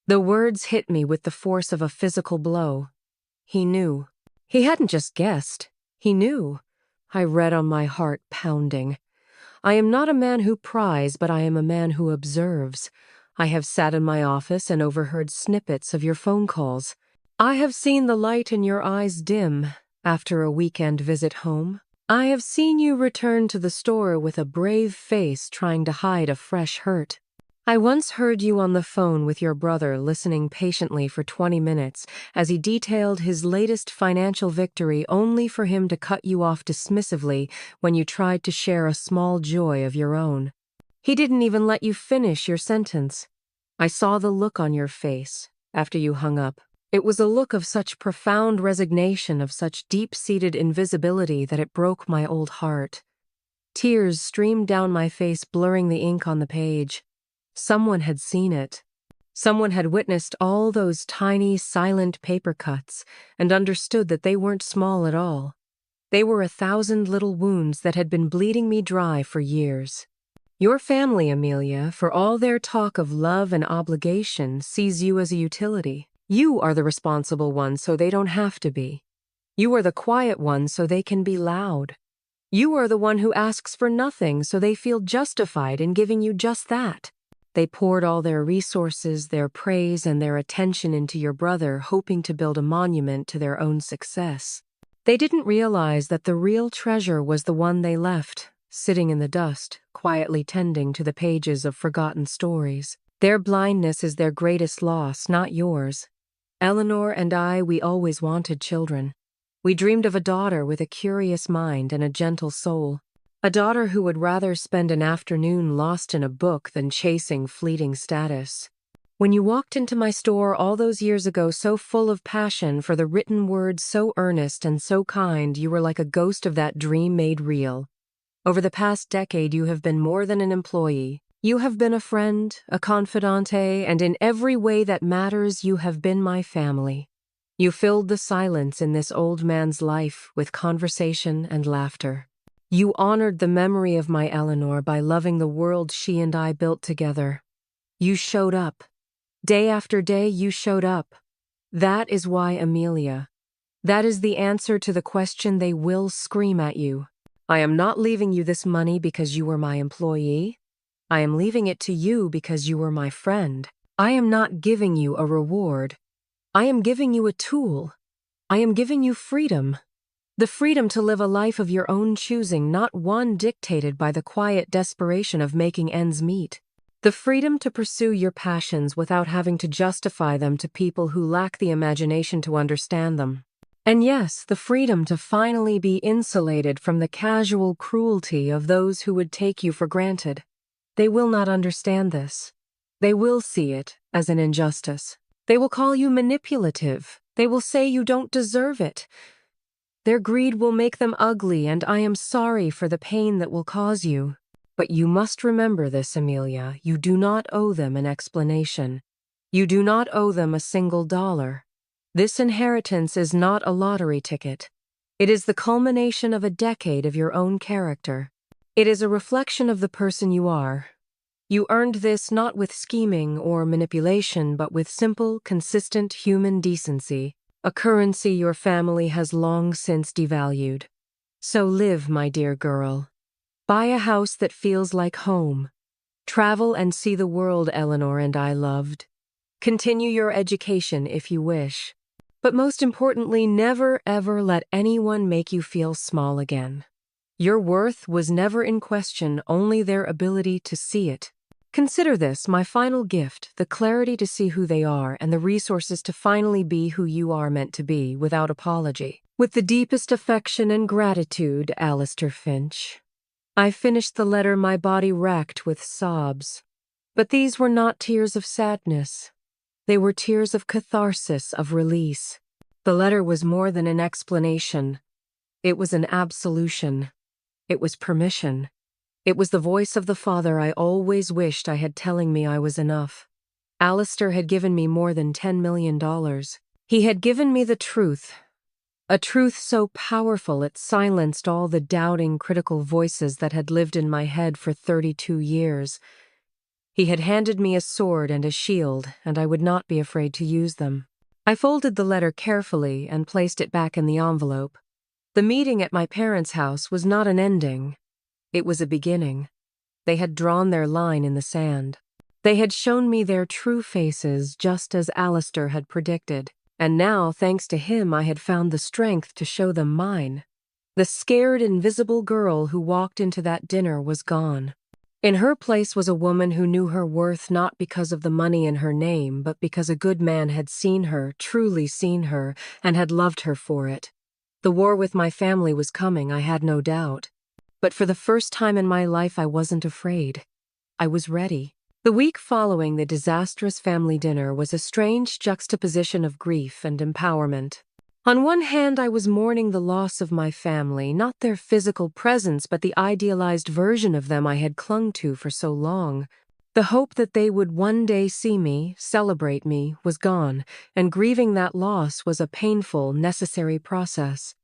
The words hit me with the force of a physical blow. He knew. He hadn't just guessed. He knew. I read on my heart pounding. "I am not a man who pries, but I am a man who observes. I have sat in my office and overheard snippets of your phone calls. I have seen the light in your eyes dim after a weekend visit home. I have seen you return to the store with a brave face trying to hide a fresh hurt. I once heard you on the phone with your brother, listening patiently for 20 minutes as he detailed his latest financial victory, only for him to cut you off dismissively when you tried to share a small joy of your own. He didn't even let you finish your sentence. I saw the look on your face after you hung up. It was a look of such profound resignation, of such deep-seated invisibility, that it broke my old heart. Tears streamed down my face, blurring the ink on the page. Someone had seen it. Someone had witnessed all those tiny, silent paper cuts and understood that they weren't small at all. They were 1,000 little wounds that had been bleeding me dry for years. Your family, Amelia, for all their talk of love and obligation, sees you as a utility. You are the responsible one, so they don't have to be. You are the quiet one, so they can be loud. You are the one who asks for nothing, so they feel justified in giving you just that. They poured all their resources, their praise, and their attention into your brother, hoping to build a monument to their own success. They didn't realize that the real treasure was the one they left, sitting in the dust, quietly tending to the pages of forgotten stories. Their blindness is their greatest loss, not yours. Eleanor and I, we always wanted children. We dreamed of a daughter with a curious mind and a gentle soul. A daughter who would rather spend an afternoon lost in a book than chasing fleeting status. When you walked into my store all those years ago so full of passion for the written words, so earnest and so kind, you were like a ghost of that dream made real. Over the past decade, you have been more than an employee. You have been a friend, a confidante, and in every way that matters, you have been my family. You filled the silence in this old man's life with conversation and laughter. You honored the memory of my Eleanor by loving the world she and I built together. You showed up. Day after day, you showed up. That is why, Amelia. That is the answer to the question they will scream at you. I am not leaving you this money because you were my employee. I am leaving it to you because you were my friend. I am not giving you a reward. I am giving you a tool. I am giving you freedom. The freedom to live a life of your own choosing, not one dictated by the quiet desperation of making ends meet. The freedom to pursue your passions without having to justify them to people who lack the imagination to understand them. And yes, the freedom to finally be insulated from the casual cruelty of those who would take you for granted. They will not understand this. They will see it as an injustice. They will call you manipulative. They will say you don't deserve it. Their greed will make them ugly, and I am sorry for the pain that will cause you. But you must remember this, Amelia. You do not owe them an explanation. You do not owe them a single dollar. This inheritance is not a lottery ticket. It is the culmination of a decade of your own character. It is a reflection of the person you are. You earned this not with scheming or manipulation, but with simple, consistent human decency. A currency your family has long since devalued. So live, my dear girl. Buy a house that feels like home. Travel and see the world Eleanor and I loved. Continue your education if you wish. But most importantly, never ever let anyone make you feel small again. Your worth was never in question, only their ability to see it. Consider this, my final gift, the clarity to see who they are and the resources to finally be who you are meant to be, without apology. With the deepest affection and gratitude, Alistair Finch. I finished the letter, my body racked with sobs. But these were not tears of sadness. They were tears of catharsis, of release. The letter was more than an explanation. It was an absolution. It was permission. It was the voice of the father I always wished I had, telling me I was enough. Alistair had given me more than $10 million. He had given me the truth. A truth so powerful it silenced all the doubting, critical voices that had lived in my head for 32 years. He had handed me a sword and a shield, and I would not be afraid to use them. I folded the letter carefully and placed it back in the envelope. The meeting at my parents' house was not an ending. It was a beginning. They had drawn their line in the sand. They had shown me their true faces, just as Alistair had predicted. And now, thanks to him, I had found the strength to show them mine. The scared, invisible girl who walked into that dinner was gone. In her place was a woman who knew her worth not because of the money in her name, but because a good man had seen her, truly seen her, and had loved her for it. The war with my family was coming, I had no doubt. But for the first time in my life, I wasn't afraid. I was ready. The week following the disastrous family dinner was a strange juxtaposition of grief and empowerment. On one hand, I was mourning the loss of my family, not their physical presence, but the idealized version of them I had clung to for so long. The hope that they would one day see me, celebrate me, was gone, and grieving that loss was a painful, necessary process.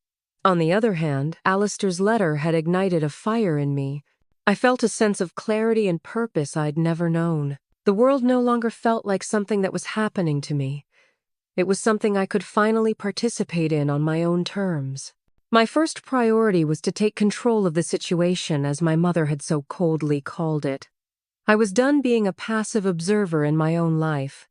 On the other hand, Alistair's letter had ignited a fire in me. I felt a sense of clarity and purpose I'd never known. The world no longer felt like something that was happening to me. It was something I could finally participate in on my own terms. My first priority was to take control of the situation, as my mother had so coldly called it. I was done being a passive observer in my own life.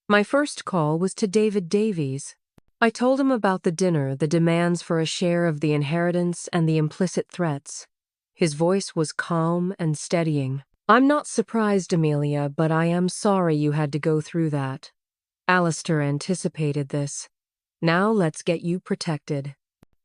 My first call was to David Davies. I told him about the dinner, the demands for a share of the inheritance, and the implicit threats. His voice was calm and steadying. "I'm not surprised, Amelia, but I am sorry you had to go through that. Alistair anticipated this. Now let's get you protected."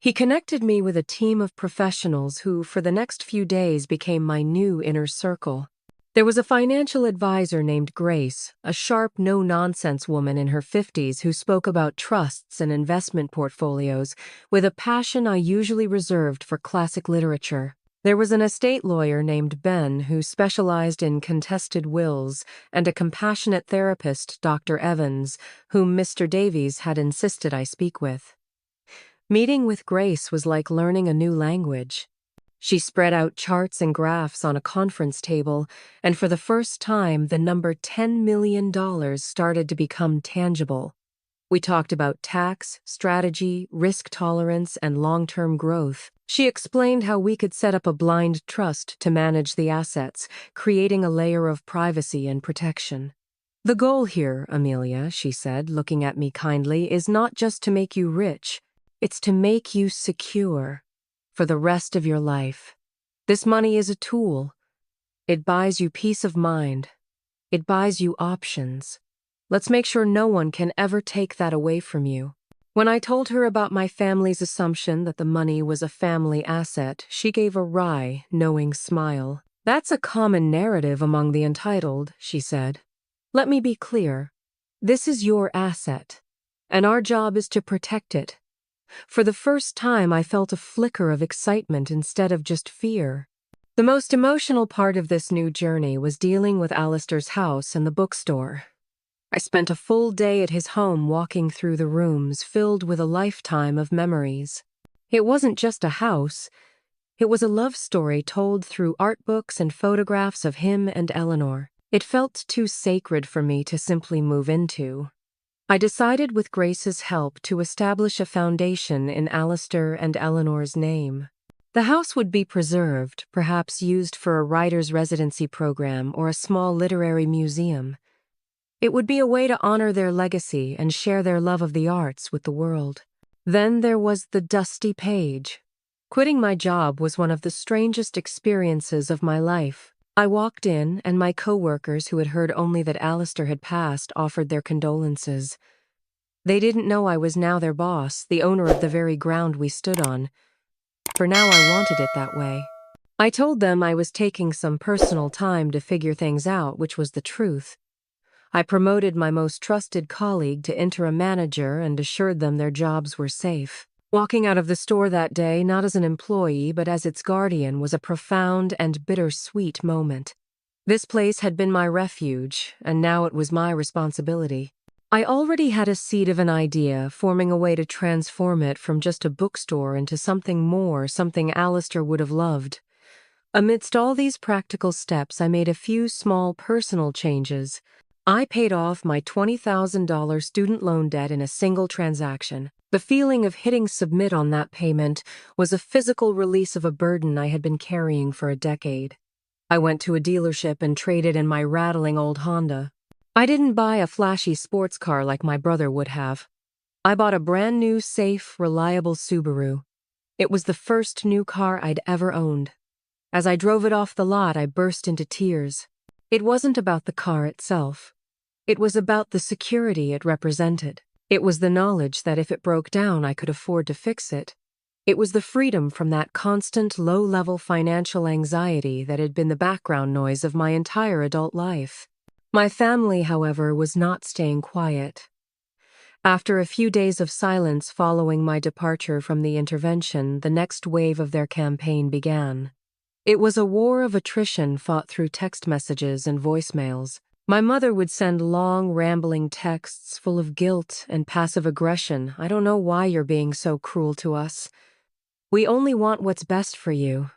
He connected me with a team of professionals who, for the next few days, became my new inner circle. There was a financial advisor named Grace, a sharp, no-nonsense woman in her 50s who spoke about trusts and investment portfolios with a passion I usually reserved for classic literature. There was an estate lawyer named Ben who specialized in contested wills, and a compassionate therapist, Dr. Evans, whom Mr. Davies had insisted I speak with. Meeting with Grace was like learning a new language. She spread out charts and graphs on a conference table, and for the first time, the number $10 million started to become tangible. We talked about tax, strategy, risk tolerance, and long-term growth. She explained how we could set up a blind trust to manage the assets, creating a layer of privacy and protection. "The goal here, Amelia," she said, looking at me kindly, "is not just to make you rich. It's to make you secure for the rest of your life. This money is a tool. It buys you peace of mind. It buys you options. Let's make sure no one can ever take that away from you." When I told her about my family's assumption that the money was a family asset, she gave a wry, knowing smile. "That's a common narrative among the entitled," she said. "Let me be clear. This is your asset, and our job is to protect it." For the first time, I felt a flicker of excitement instead of just fear. The most emotional part of this new journey was dealing with Alistair's house and the bookstore. I spent a full day at his home walking through the rooms filled with a lifetime of memories. It wasn't just a house. It was a love story told through art books and photographs of him and Eleanor. It felt too sacred for me to simply move into. I decided with Grace's help to establish a foundation in Alistair and Eleanor's name. The house would be preserved, perhaps used for a writer's residency program or a small literary museum. It would be a way to honor their legacy and share their love of the arts with the world. Then there was the dusty page. Quitting my job was one of the strangest experiences of my life. I walked in, and my co-workers who had heard only that Alistair had passed offered their condolences. They didn't know I was now their boss, the owner of the very ground we stood on. For now I wanted it that way. I told them I was taking some personal time to figure things out, which was the truth. I promoted my most trusted colleague to interim manager and assured them their jobs were safe. Walking out of the store that day, not as an employee but as its guardian, was a profound and bittersweet moment. This place had been my refuge, and now it was my responsibility. I already had a seed of an idea, forming a way to transform it from just a bookstore into something more, something Alistair would have loved. Amidst all these practical steps, I made a few small personal changes. I paid off my $20,000 student loan debt in a single transaction. The feeling of hitting submit on that payment was a physical release of a burden I had been carrying for a decade. I went to a dealership and traded in my rattling old Honda. I didn't buy a flashy sports car like my brother would have. I bought a brand new, safe, reliable Subaru. It was the first new car I'd ever owned. As I drove it off the lot, I burst into tears. It wasn't about the car itself. It was about the security it represented. It was the knowledge that if it broke down, I could afford to fix it. It was the freedom from that constant, low-level financial anxiety that had been the background noise of my entire adult life. My family, however, was not staying quiet. After a few days of silence following my departure from the intervention, the next wave of their campaign began. It was a war of attrition fought through text messages and voicemails. My mother would send long, rambling texts full of guilt and passive aggression. "I don't know why you're being so cruel to us. We only want what's best for you.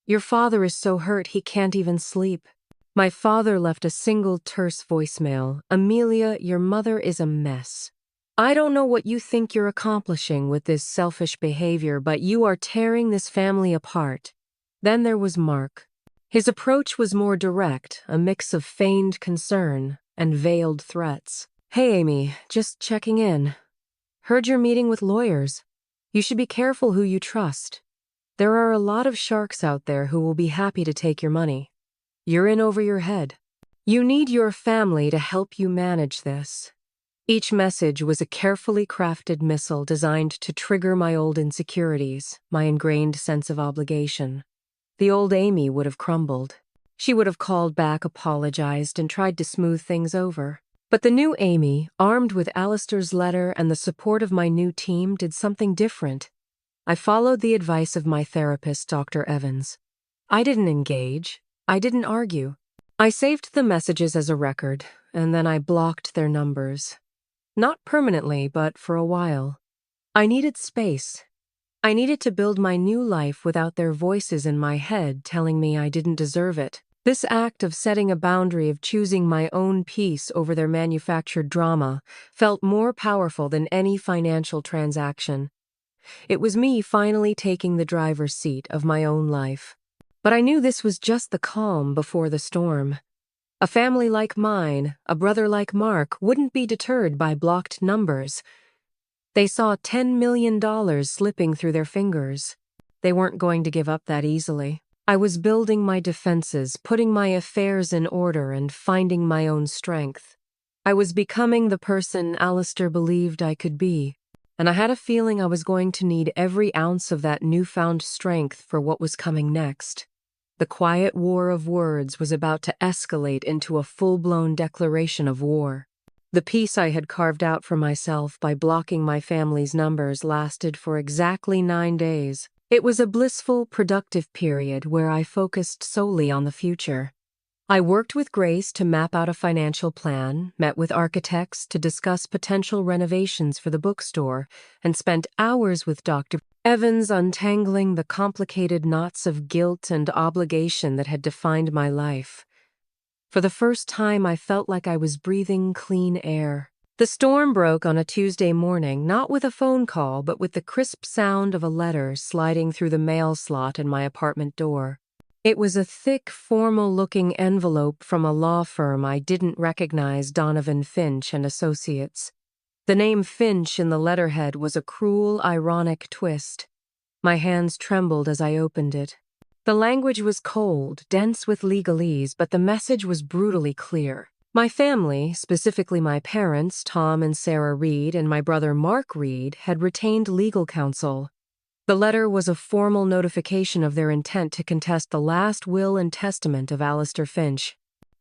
Your father is so hurt he can't even sleep." My father left a single terse voicemail. "Amelia, your mother is a mess. I don't know what you think you're accomplishing with this selfish behavior, but you are tearing this family apart." Then there was Mark. His approach was more direct, a mix of feigned concern and veiled threats. "Hey, Amy, just checking in. Heard you're meeting with lawyers. You should be careful who you trust. There are a lot of sharks out there who will be happy to take your money. You're in over your head. You need your family to help you manage this." Each message was a carefully crafted missile designed to trigger my old insecurities, my ingrained sense of obligation. The old Amy would have crumbled. She would have called back, apologized, and tried to smooth things over. But the new Amy, armed with Alistair's letter and the support of my new team, did something different. I followed the advice of my therapist, Dr. Evans. I didn't engage. I didn't argue. I saved the messages as a record, and then I blocked their numbers. Not permanently, but for a while. I needed space. I needed to build my new life without their voices in my head telling me I didn't deserve it. This act of setting a boundary, of choosing my own peace over their manufactured drama, felt more powerful than any financial transaction. It was me finally taking the driver's seat of my own life. But I knew this was just the calm before the storm. A family like mine, a brother like Mark, wouldn't be deterred by blocked numbers. They saw $10 million slipping through their fingers. They weren't going to give up that easily. I was building my defenses, putting my affairs in order, and finding my own strength. I was becoming the person Alistair believed I could be, and I had a feeling I was going to need every ounce of that newfound strength for what was coming next. The quiet war of words was about to escalate into a full-blown declaration of war. The peace I had carved out for myself by blocking my family's numbers lasted for exactly 9 days. It was a blissful, productive period where I focused solely on the future. I worked with Grace to map out a financial plan, met with architects to discuss potential renovations for the bookstore, and spent hours with Dr. Evans untangling the complicated knots of guilt and obligation that had defined my life. For the first time, I felt like I was breathing clean air. The storm broke on a Tuesday morning, not with a phone call, but with the crisp sound of a letter sliding through the mail slot in my apartment door. It was a thick, formal-looking envelope from a law firm I didn't recognize, Donovan Finch and Associates. The name Finch in the letterhead was a cruel, ironic twist. My hands trembled as I opened it. The language was cold, dense with legalese, but the message was brutally clear. My family, specifically my parents, Tom and Sarah Reed, and my brother Mark Reed, had retained legal counsel. The letter was a formal notification of their intent to contest the last will and testament of Alistair Finch.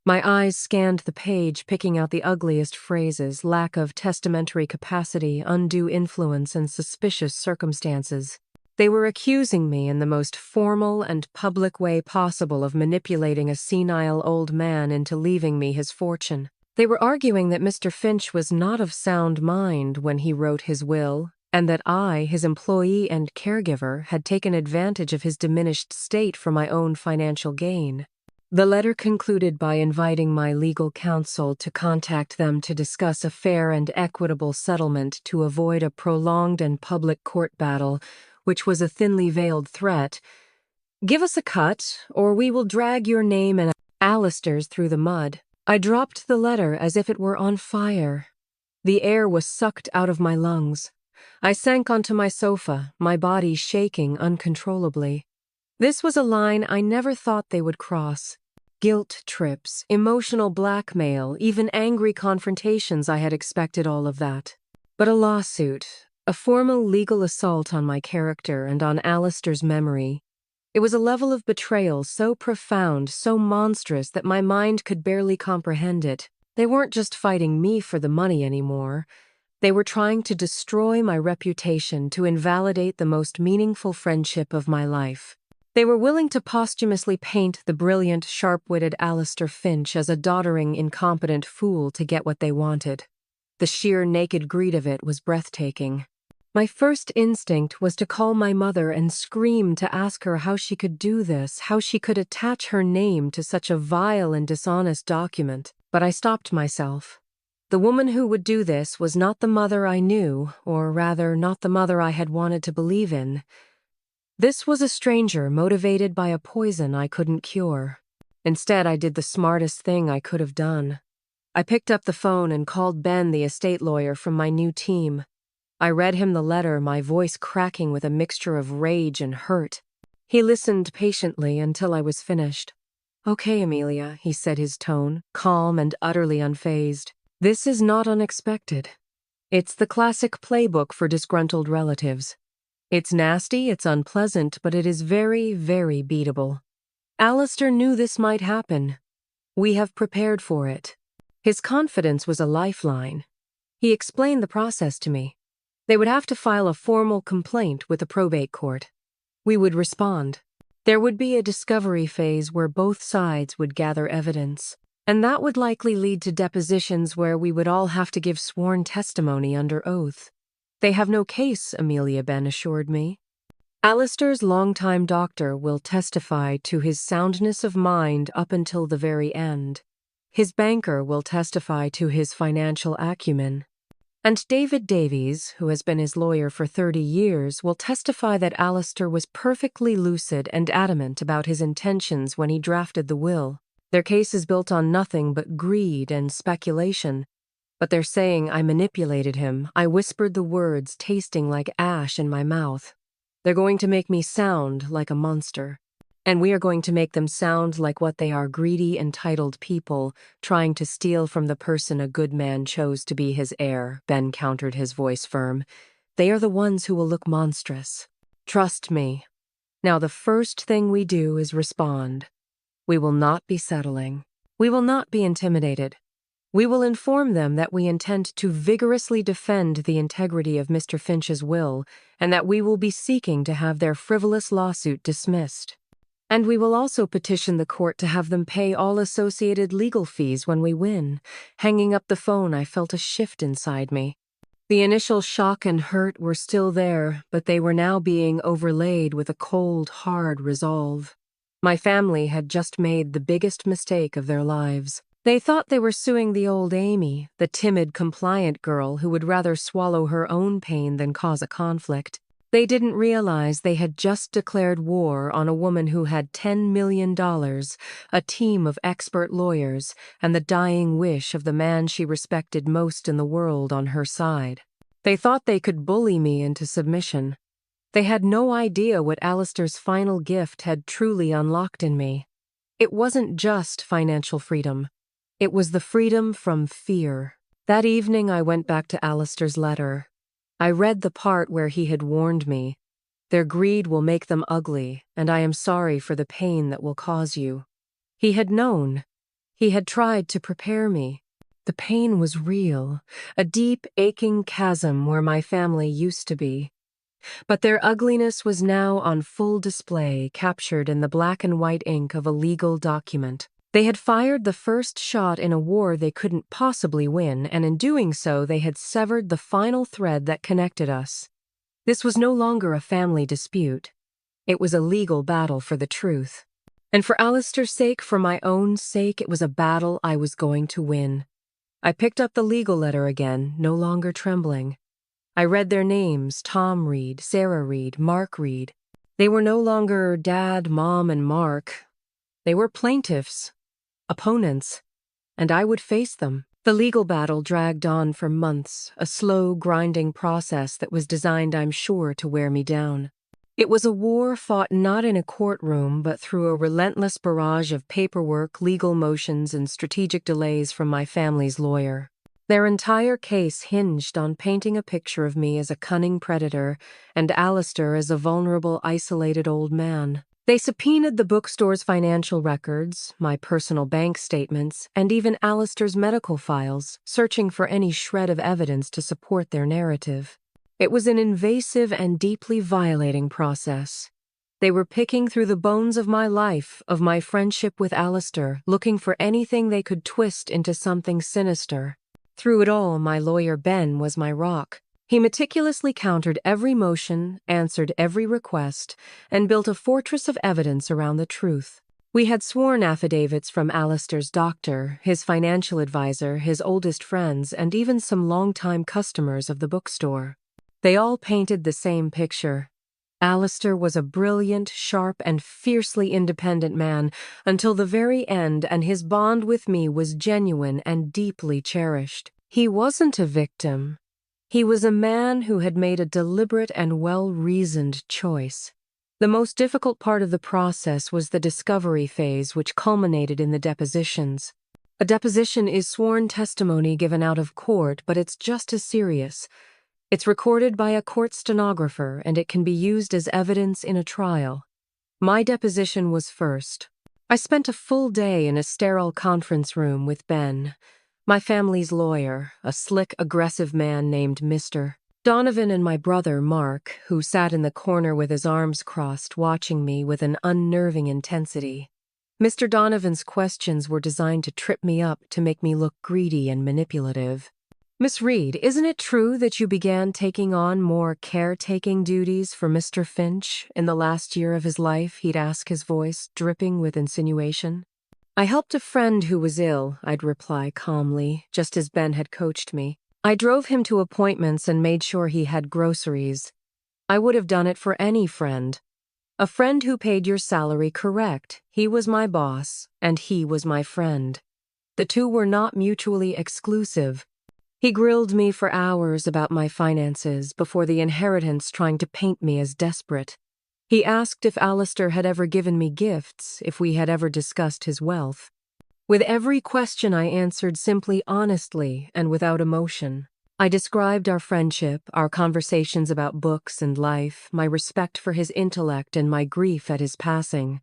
My eyes scanned the page, picking out the ugliest phrases: lack of testamentary capacity, undue influence, and suspicious circumstances. They were accusing me in the most formal and public way possible of manipulating a senile old man into leaving me his fortune. They were arguing that Mr. Finch was not of sound mind when he wrote his will, and that I, his employee and caregiver, had taken advantage of his diminished state for my own financial gain. The letter concluded by inviting my legal counsel to contact them to discuss a fair and equitable settlement to avoid a prolonged and public court battle, which was a thinly veiled threat. "Give us a cut, or we will drag your name and Alistair's through the mud." I dropped the letter as if it were on fire. The air was sucked out of my lungs. I sank onto my sofa, my body shaking uncontrollably. This was a line I never thought they would cross. Guilt trips, emotional blackmail, even angry confrontations, I had expected all of that. But a lawsuit, a formal legal assault on my character and on Alistair's memory. It was a level of betrayal so profound, so monstrous that my mind could barely comprehend it. They weren't just fighting me for the money anymore. They were trying to destroy my reputation, to invalidate the most meaningful friendship of my life. They were willing to posthumously paint the brilliant, sharp-witted Alistair Finch as a doddering, incompetent fool to get what they wanted. The sheer naked greed of it was breathtaking. My first instinct was to call my mother and scream to ask her how she could do this, how she could attach her name to such a vile and dishonest document. But I stopped myself. The woman who would do this was not the mother I knew, or rather, not the mother I had wanted to believe in. This was a stranger motivated by a poison I couldn't cure. Instead, I did the smartest thing I could have done. I picked up the phone and called Ben, the estate lawyer from my new team. I read him the letter, my voice cracking with a mixture of rage and hurt. He listened patiently until I was finished. "Okay, Amelia," he said, his tone calm and utterly unfazed. "This is not unexpected. It's the classic playbook for disgruntled relatives. It's nasty, it's unpleasant, but it is very, very beatable. Alistair knew this might happen. We have prepared for it." His confidence was a lifeline. He explained the process to me. They would have to file a formal complaint with the probate court. We would respond. There would be a discovery phase where both sides would gather evidence, and that would likely lead to depositions where we would all have to give sworn testimony under oath. "They have no case," Amelia Ben assured me. "Alistair's longtime doctor will testify to his soundness of mind up until the very end. His banker will testify to his financial acumen. And David Davies, who has been his lawyer for 30 years, will testify that Alistair was perfectly lucid and adamant about his intentions when he drafted the will. Their case is built on nothing but greed and speculation. But they're saying I manipulated him. I whispered the words, tasting like ash in my mouth. They're going to make me sound like a monster. And we are going to make them sound like what they are, greedy, entitled people, trying to steal from the person a good man chose to be his heir," Ben countered, his voice firm. "They are the ones who will look monstrous. Trust me. Now the first thing we do is respond. We will not be settling. We will not be intimidated. We will inform them that we intend to vigorously defend the integrity of Mr. Finch's will, and that we will be seeking to have their frivolous lawsuit dismissed. And we will also petition the court to have them pay all associated legal fees when we win." Hanging up the phone, I felt a shift inside me. The initial shock and hurt were still there, but they were now being overlaid with a cold, hard resolve. My family had just made the biggest mistake of their lives. They thought they were suing the old Amy, the timid, compliant girl who would rather swallow her own pain than cause a conflict. They didn't realize they had just declared war on a woman who had $10 million, a team of expert lawyers, and the dying wish of the man she respected most in the world on her side. They thought they could bully me into submission. They had no idea what Alistair's final gift had truly unlocked in me. It wasn't just financial freedom. It was the freedom from fear. That evening I went back to Alistair's letter. I read the part where he had warned me. "Their greed will make them ugly, and I am sorry for the pain that will cause you." He had known. He had tried to prepare me. The pain was real, a deep, aching chasm where my family used to be. But their ugliness was now on full display, captured in the black and white ink of a legal document. They had fired the first shot in a war they couldn't possibly win, and in doing so they had severed the final thread that connected us. This was no longer a family dispute. It was a legal battle for the truth. And for Alistair's sake, for my own sake, it was a battle I was going to win. I picked up the legal letter again, no longer trembling. I read their names: Tom Reed, Sarah Reed, Mark Reed. They were no longer Dad, Mom, and Mark. They were plaintiffs. Opponents, and I would face them. The legal battle dragged on for months, a slow, grinding process that was designed, I'm sure, to wear me down. It was a war fought not in a courtroom, but through a relentless barrage of paperwork, legal motions, and strategic delays from my family's lawyer. Their entire case hinged on painting a picture of me as a cunning predator and Alistair as a vulnerable, isolated old man. They subpoenaed the bookstore's financial records, my personal bank statements, and even Alistair's medical files, searching for any shred of evidence to support their narrative. It was an invasive and deeply violating process. They were picking through the bones of my life, of my friendship with Alistair, looking for anything they could twist into something sinister. Through it all, my lawyer Ben was my rock. He meticulously countered every motion, answered every request, and built a fortress of evidence around the truth. We had sworn affidavits from Alistair's doctor, his financial advisor, his oldest friends, and even some longtime customers of the bookstore. They all painted the same picture. Alistair was a brilliant, sharp, and fiercely independent man until the very end, and his bond with me was genuine and deeply cherished. He wasn't a victim. He was a man who had made a deliberate and well-reasoned choice. The most difficult part of the process was the discovery phase, which culminated in the depositions. A deposition is sworn testimony given out of court, but it's just as serious. It's recorded by a court stenographer, and it can be used as evidence in a trial. My deposition was first. I spent a full day in a sterile conference room with Ben, my family's lawyer, a slick, aggressive man named Mr. Donovan, and my brother, Mark, who sat in the corner with his arms crossed, watching me with an unnerving intensity. Mr. Donovan's questions were designed to trip me up, to make me look greedy and manipulative. "Miss Reed, isn't it true that you began taking on more caretaking duties for Mr. Finch in the last year of his life?" he'd ask, his voice dripping with insinuation. "I helped a friend who was ill," I'd reply calmly, just as Ben had coached me. "I drove him to appointments and made sure he had groceries. I would have done it for any friend. A friend who paid your salary, correct. He was my boss, and he was my friend. The two were not mutually exclusive." He grilled me for hours about my finances before the inheritance, trying to paint me as desperate. He asked if Alistair had ever given me gifts, if we had ever discussed his wealth. With every question I answered simply, honestly, and without emotion. I described our friendship, our conversations about books and life, my respect for his intellect, and my grief at his passing.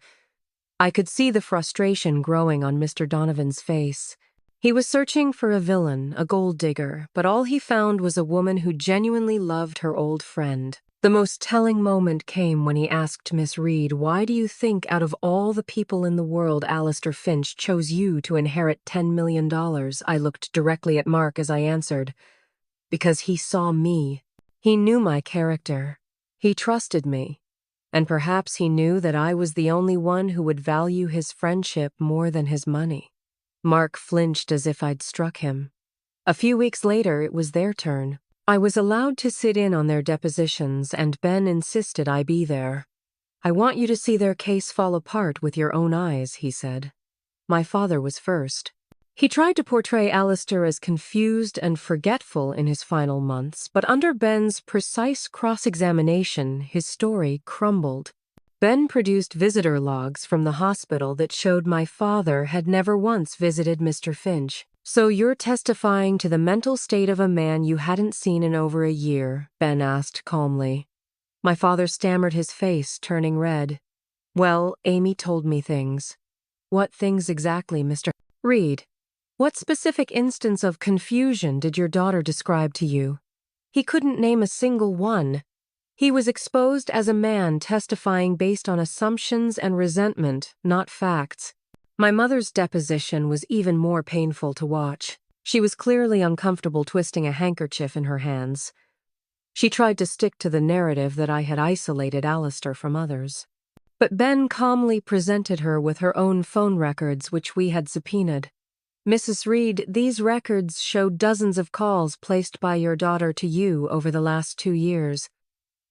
I could see the frustration growing on Mr. Donovan's face. He was searching for a villain, a gold digger, but all he found was a woman who genuinely loved her old friend. The most telling moment came when he asked Miss Reed, "Why do you think out of all the people in the world Alistair Finch chose you to inherit $10 million? I looked directly at Mark as I answered. "Because he saw me. He knew my character. He trusted me. And perhaps he knew that I was the only one who would value his friendship more than his money." Mark flinched as if I'd struck him. A few weeks later, it was their turn. I was allowed to sit in on their depositions, and Ben insisted I be there. "I want you to see their case fall apart with your own eyes," he said. My father was first. He tried to portray Alistair as confused and forgetful in his final months, but under Ben's precise cross-examination, his story crumbled. Ben produced visitor logs from the hospital that showed my father had never once visited Mr. Finch. "So you're testifying to the mental state of a man you hadn't seen in over a year?" Ben asked calmly. My father stammered, his face turning red. "Well, Amy told me things." "What things exactly, Mr. Reed? What specific instance of confusion did your daughter describe to you?" He couldn't name a single one. He was exposed as a man testifying based on assumptions and resentment, not facts. My mother's deposition was even more painful to watch. She was clearly uncomfortable twisting a handkerchief in her hands. She tried to stick to the narrative that I had isolated Alistair from others. But Ben calmly presented her with her own phone records, which we had subpoenaed. "Mrs. Reed, these records show dozens of calls placed by your daughter to you over the last 2 years.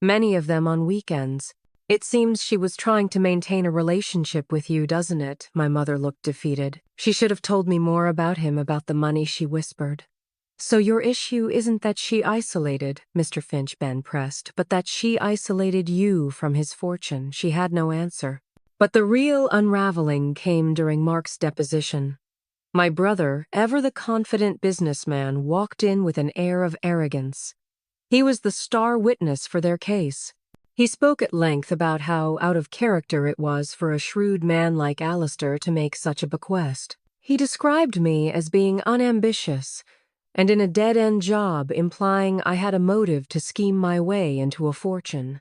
Many of them on weekends. It seems she was trying to maintain a relationship with you, doesn't it?" My mother looked defeated. "She should have told me more about him, about the money," she whispered. "So your issue isn't that she isolated," Mr. Finch, Ben pressed, "but that she isolated you from his fortune." She had no answer. But the real unraveling came during Mark's deposition. My brother, ever the confident businessman, walked in with an air of arrogance. He was the star witness for their case. He spoke at length about how out of character it was for a shrewd man like Alistair to make such a bequest. He described me as being unambitious and in a dead-end job, implying I had a motive to scheme my way into a fortune.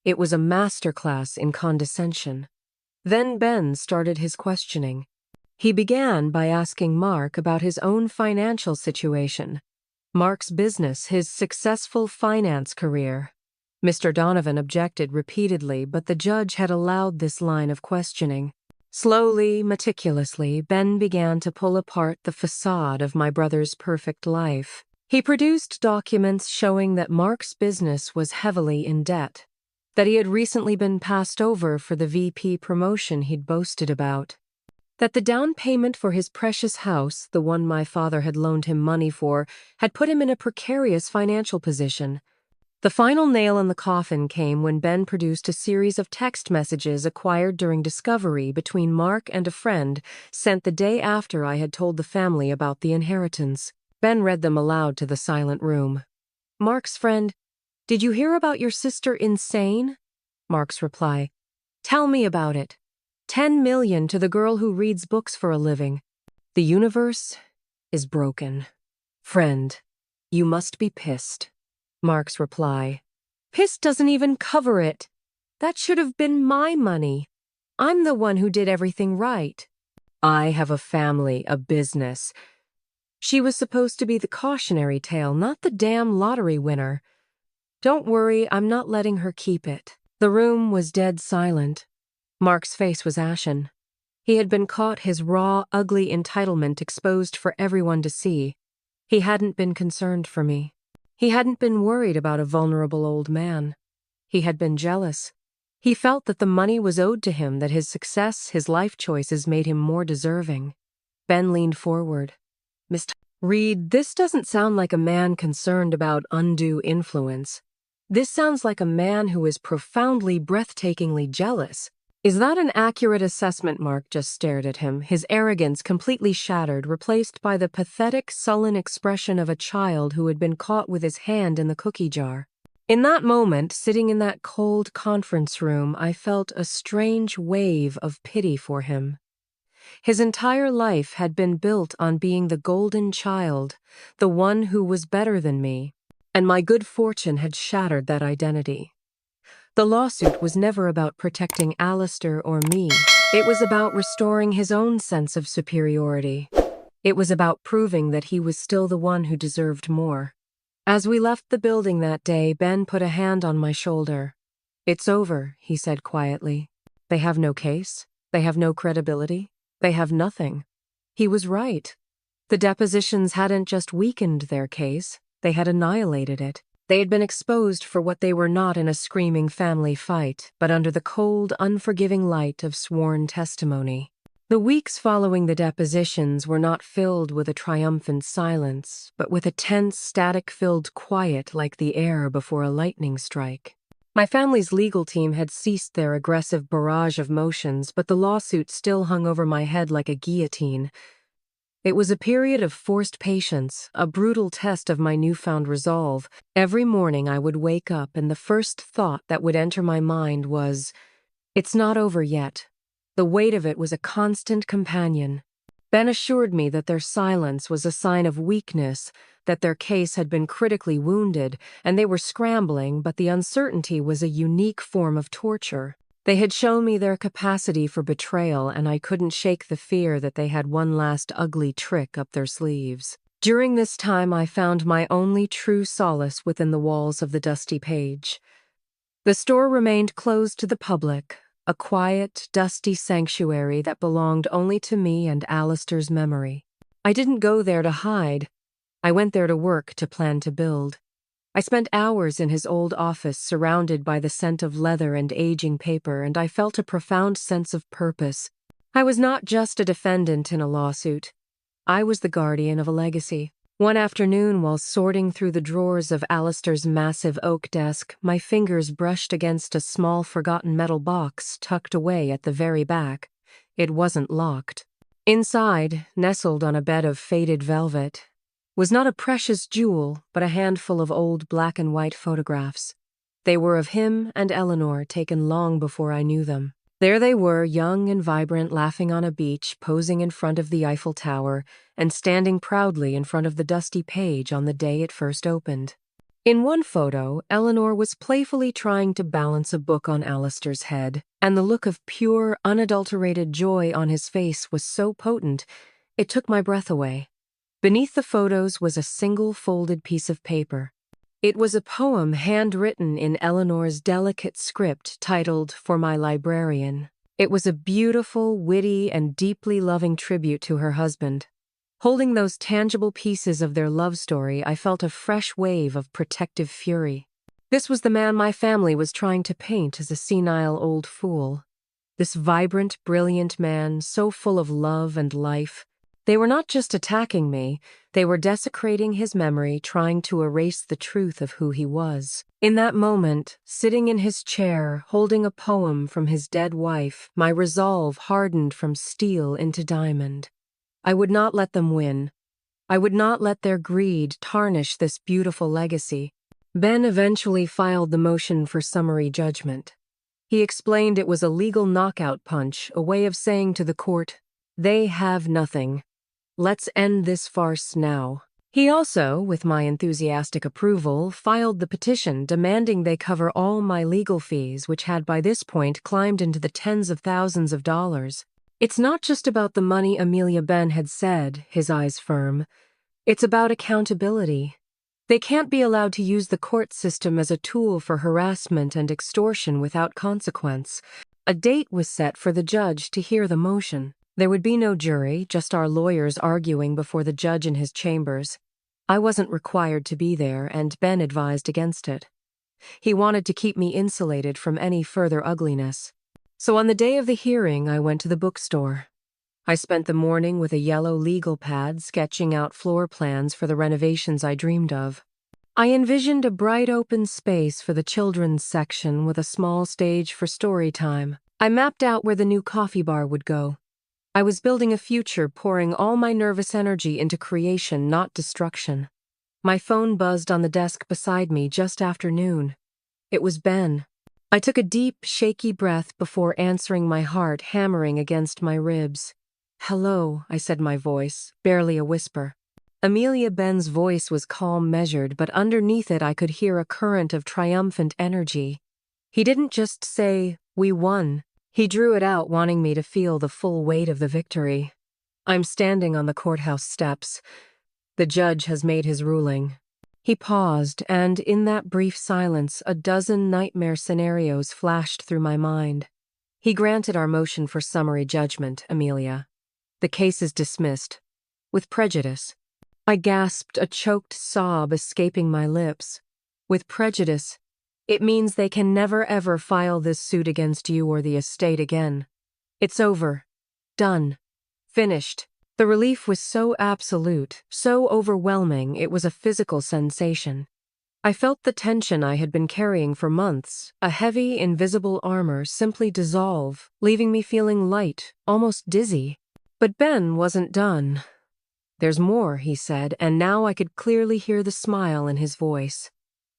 It was a masterclass in condescension. Then Ben started his questioning. He began by asking Mark about his own financial situation. Mark's business, his successful finance career. Mr. Donovan objected repeatedly, but the judge had allowed this line of questioning. Slowly, meticulously, Ben began to pull apart the facade of my brother's perfect life. He produced documents showing that Mark's business was heavily in debt. that he had recently been passed over for the VP promotion he'd boasted about, that the down payment for his precious house, the one my father had loaned him money for, had put him in a precarious financial position. The final nail in the coffin came when Ben produced a series of text messages acquired during discovery between Mark and a friend, sent the day after I had told the family about the inheritance. Ben read them aloud to the silent room. Mark's friend, "Did you hear about your sister insane?" Mark's reply, "Tell me about it. 10 million to the girl who reads books for a living. The universe is broken. Friend, you must be pissed." Mark's reply, "Pissed doesn't even cover it. That should have been my money. I'm the one who did everything right. I have a family, a business." She was supposed to be the cautionary tale, not the damn lottery winner. "Don't worry, I'm not letting her keep it." The room was dead silent. Mark's face was ashen. He had been caught, his raw, ugly entitlement exposed for everyone to see. He hadn't been concerned for me. He hadn't been worried about a vulnerable old man. He had been jealous. He felt that the money was owed to him, that his success, his life choices made him more deserving. Ben leaned forward. "Miss Reed, this doesn't sound like a man concerned about undue influence. This sounds like a man who is profoundly, breathtakingly jealous. Is that an accurate assessment?" Mark just stared at him, his arrogance completely shattered, replaced by the pathetic, sullen expression of a child who had been caught with his hand in the cookie jar. In that moment, sitting in that cold conference room, I felt a strange wave of pity for him. His entire life had been built on being the golden child, the one who was better than me, and my good fortune had shattered that identity. The lawsuit was never about protecting Alistair or me. It was about restoring his own sense of superiority. It was about proving that he was still the one who deserved more. As we left the building that day, Ben put a hand on my shoulder. "It's over," he said quietly. "They have no case. They have no credibility. They have nothing." He was right. The depositions hadn't just weakened their case, they had annihilated it. They had been exposed for what they were not in a screaming family fight, but under the cold, unforgiving light of sworn testimony. The weeks following the depositions were not filled with a triumphant silence, but with a tense, static-filled quiet like the air before a lightning strike. My family's legal team had ceased their aggressive barrage of motions, but the lawsuit still hung over my head like a guillotine. It was a period of forced patience, a brutal test of my newfound resolve. Every morning I would wake up and the first thought that would enter my mind was, "It's not over yet." The weight of it was a constant companion. Ben assured me that their silence was a sign of weakness, that their case had been critically wounded, and they were scrambling, but the uncertainty was a unique form of torture. They had shown me their capacity for betrayal, and I couldn't shake the fear that they had one last ugly trick up their sleeves. During this time, I found my only true solace within the walls of the Dusty Page. The store remained closed to the public, a quiet, dusty sanctuary that belonged only to me and Alistair's memory. I didn't go there to hide. I went there to work, to plan to build. I spent hours in his old office surrounded by the scent of leather and aging paper, and I felt a profound sense of purpose. I was not just a defendant in a lawsuit. I was the guardian of a legacy. One afternoon, while sorting through the drawers of Alistair's massive oak desk, my fingers brushed against a small forgotten metal box tucked away at the very back. It wasn't locked. Inside, nestled on a bed of faded velvet, was not a precious jewel, but a handful of old black and white photographs. They were of him and Eleanor, taken long before I knew them. There they were, young and vibrant, laughing on a beach, posing in front of the Eiffel Tower, and standing proudly in front of the Dusty Page on the day it first opened. In one photo, Eleanor was playfully trying to balance a book on Alistair's head, and the look of pure, unadulterated joy on his face was so potent, it took my breath away. Beneath the photos was a single folded piece of paper. It was a poem handwritten in Eleanor's delicate script titled "For My Librarian." It was a beautiful, witty, and deeply loving tribute to her husband. Holding those tangible pieces of their love story, I felt a fresh wave of protective fury. This was the man my family was trying to paint as a senile old fool. This vibrant, brilliant man, so full of love and life. They were not just attacking me, they were desecrating his memory, trying to erase the truth of who he was. In that moment, sitting in his chair, holding a poem from his dead wife, my resolve hardened from steel into diamond. I would not let them win. I would not let their greed tarnish this beautiful legacy. Ben eventually filed the motion for summary judgment. He explained it was a legal knockout punch, a way of saying to the court, "They have nothing. Let's end this farce now." He also, with my enthusiastic approval, filed the petition demanding they cover all my legal fees, which had by this point climbed into the tens of thousands of dollars. It's not just about the money, Amelia. Ben had said, his eyes firm. It's about accountability. They can't be allowed to use the court system as a tool for harassment and extortion without consequence. A date was set for the judge to hear the motion. There would be no jury, just our lawyers arguing before the judge in his chambers. I wasn't required to be there, and Ben advised against it. He wanted to keep me insulated from any further ugliness. So on the day of the hearing, I went to the bookstore. I spent the morning with a yellow legal pad sketching out floor plans for the renovations I dreamed of. I envisioned a bright open space for the children's section with a small stage for story time. I mapped out where the new coffee bar would go. I was building a future, pouring all my nervous energy into creation, not destruction. My phone buzzed on the desk beside me just after noon. It was Ben. I took a deep, shaky breath before answering, my heart hammering against my ribs. "Hello," I said, my voice, barely a whisper. Amelia. Ben's voice was calm, measured, but underneath it I could hear a current of triumphant energy. He didn't just say, "We won." He drew it out, wanting me to feel the full weight of the victory. "I'm standing on the courthouse steps. The judge has made his ruling." He paused, and in that brief silence, a dozen nightmare scenarios flashed through my mind. "He granted our motion for summary judgment, Amelia. The case is dismissed. With prejudice." I gasped, a choked sob escaping my lips. "With prejudice? It means they can never ever file this suit against you or the estate again. It's over. Done. Finished." The relief was so absolute, so overwhelming, it was a physical sensation. I felt the tension I had been carrying for months, a heavy, invisible armor, simply dissolve, leaving me feeling light, almost dizzy. But Ben wasn't done. "There's more," he said, and now I could clearly hear the smile in his voice.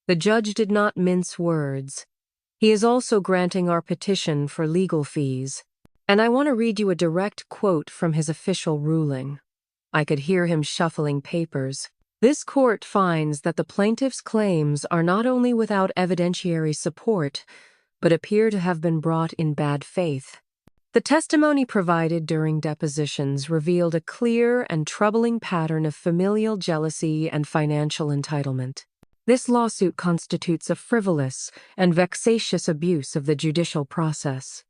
The judge did not mince words. "He is also granting our petition for legal fees." And I want to read you a direct quote from his official ruling. I could hear him shuffling papers. "This court finds that the plaintiff's claims are not only without evidentiary support, but appear to have been brought in bad faith. The testimony provided during depositions revealed a clear and troubling pattern of familial jealousy and financial entitlement. This lawsuit constitutes a frivolous and vexatious abuse of the judicial process."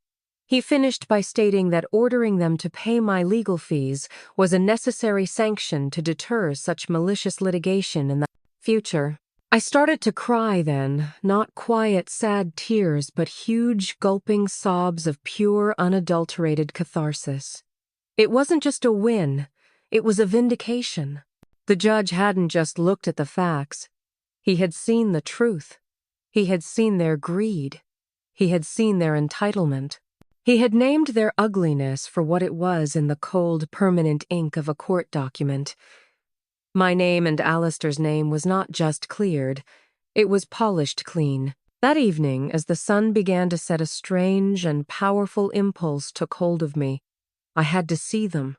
He finished by stating that ordering them to pay my legal fees was a necessary sanction to deter such malicious litigation in the future. I started to cry then, not quiet, sad tears, but huge, gulping sobs of pure, unadulterated catharsis. It wasn't just a win, it was a vindication. The judge hadn't just looked at the facts. He had seen the truth. He had seen their greed. He had seen their entitlement. He had named their ugliness for what it was in the cold, permanent ink of a court document. My name and Alistair's name was not just cleared, it was polished clean. That evening, as the sun began to set, a strange and powerful impulse took hold of me. I had to see them.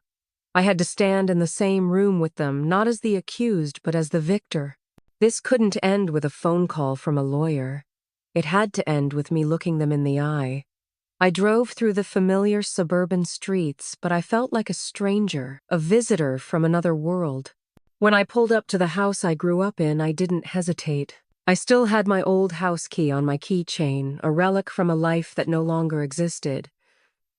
I had to stand in the same room with them, not as the accused, but as the victor. This couldn't end with a phone call from a lawyer. It had to end with me looking them in the eye. I drove through the familiar suburban streets, but I felt like a stranger, a visitor from another world. When I pulled up to the house I grew up in, I didn't hesitate. I still had my old house key on my keychain, a relic from a life that no longer existed.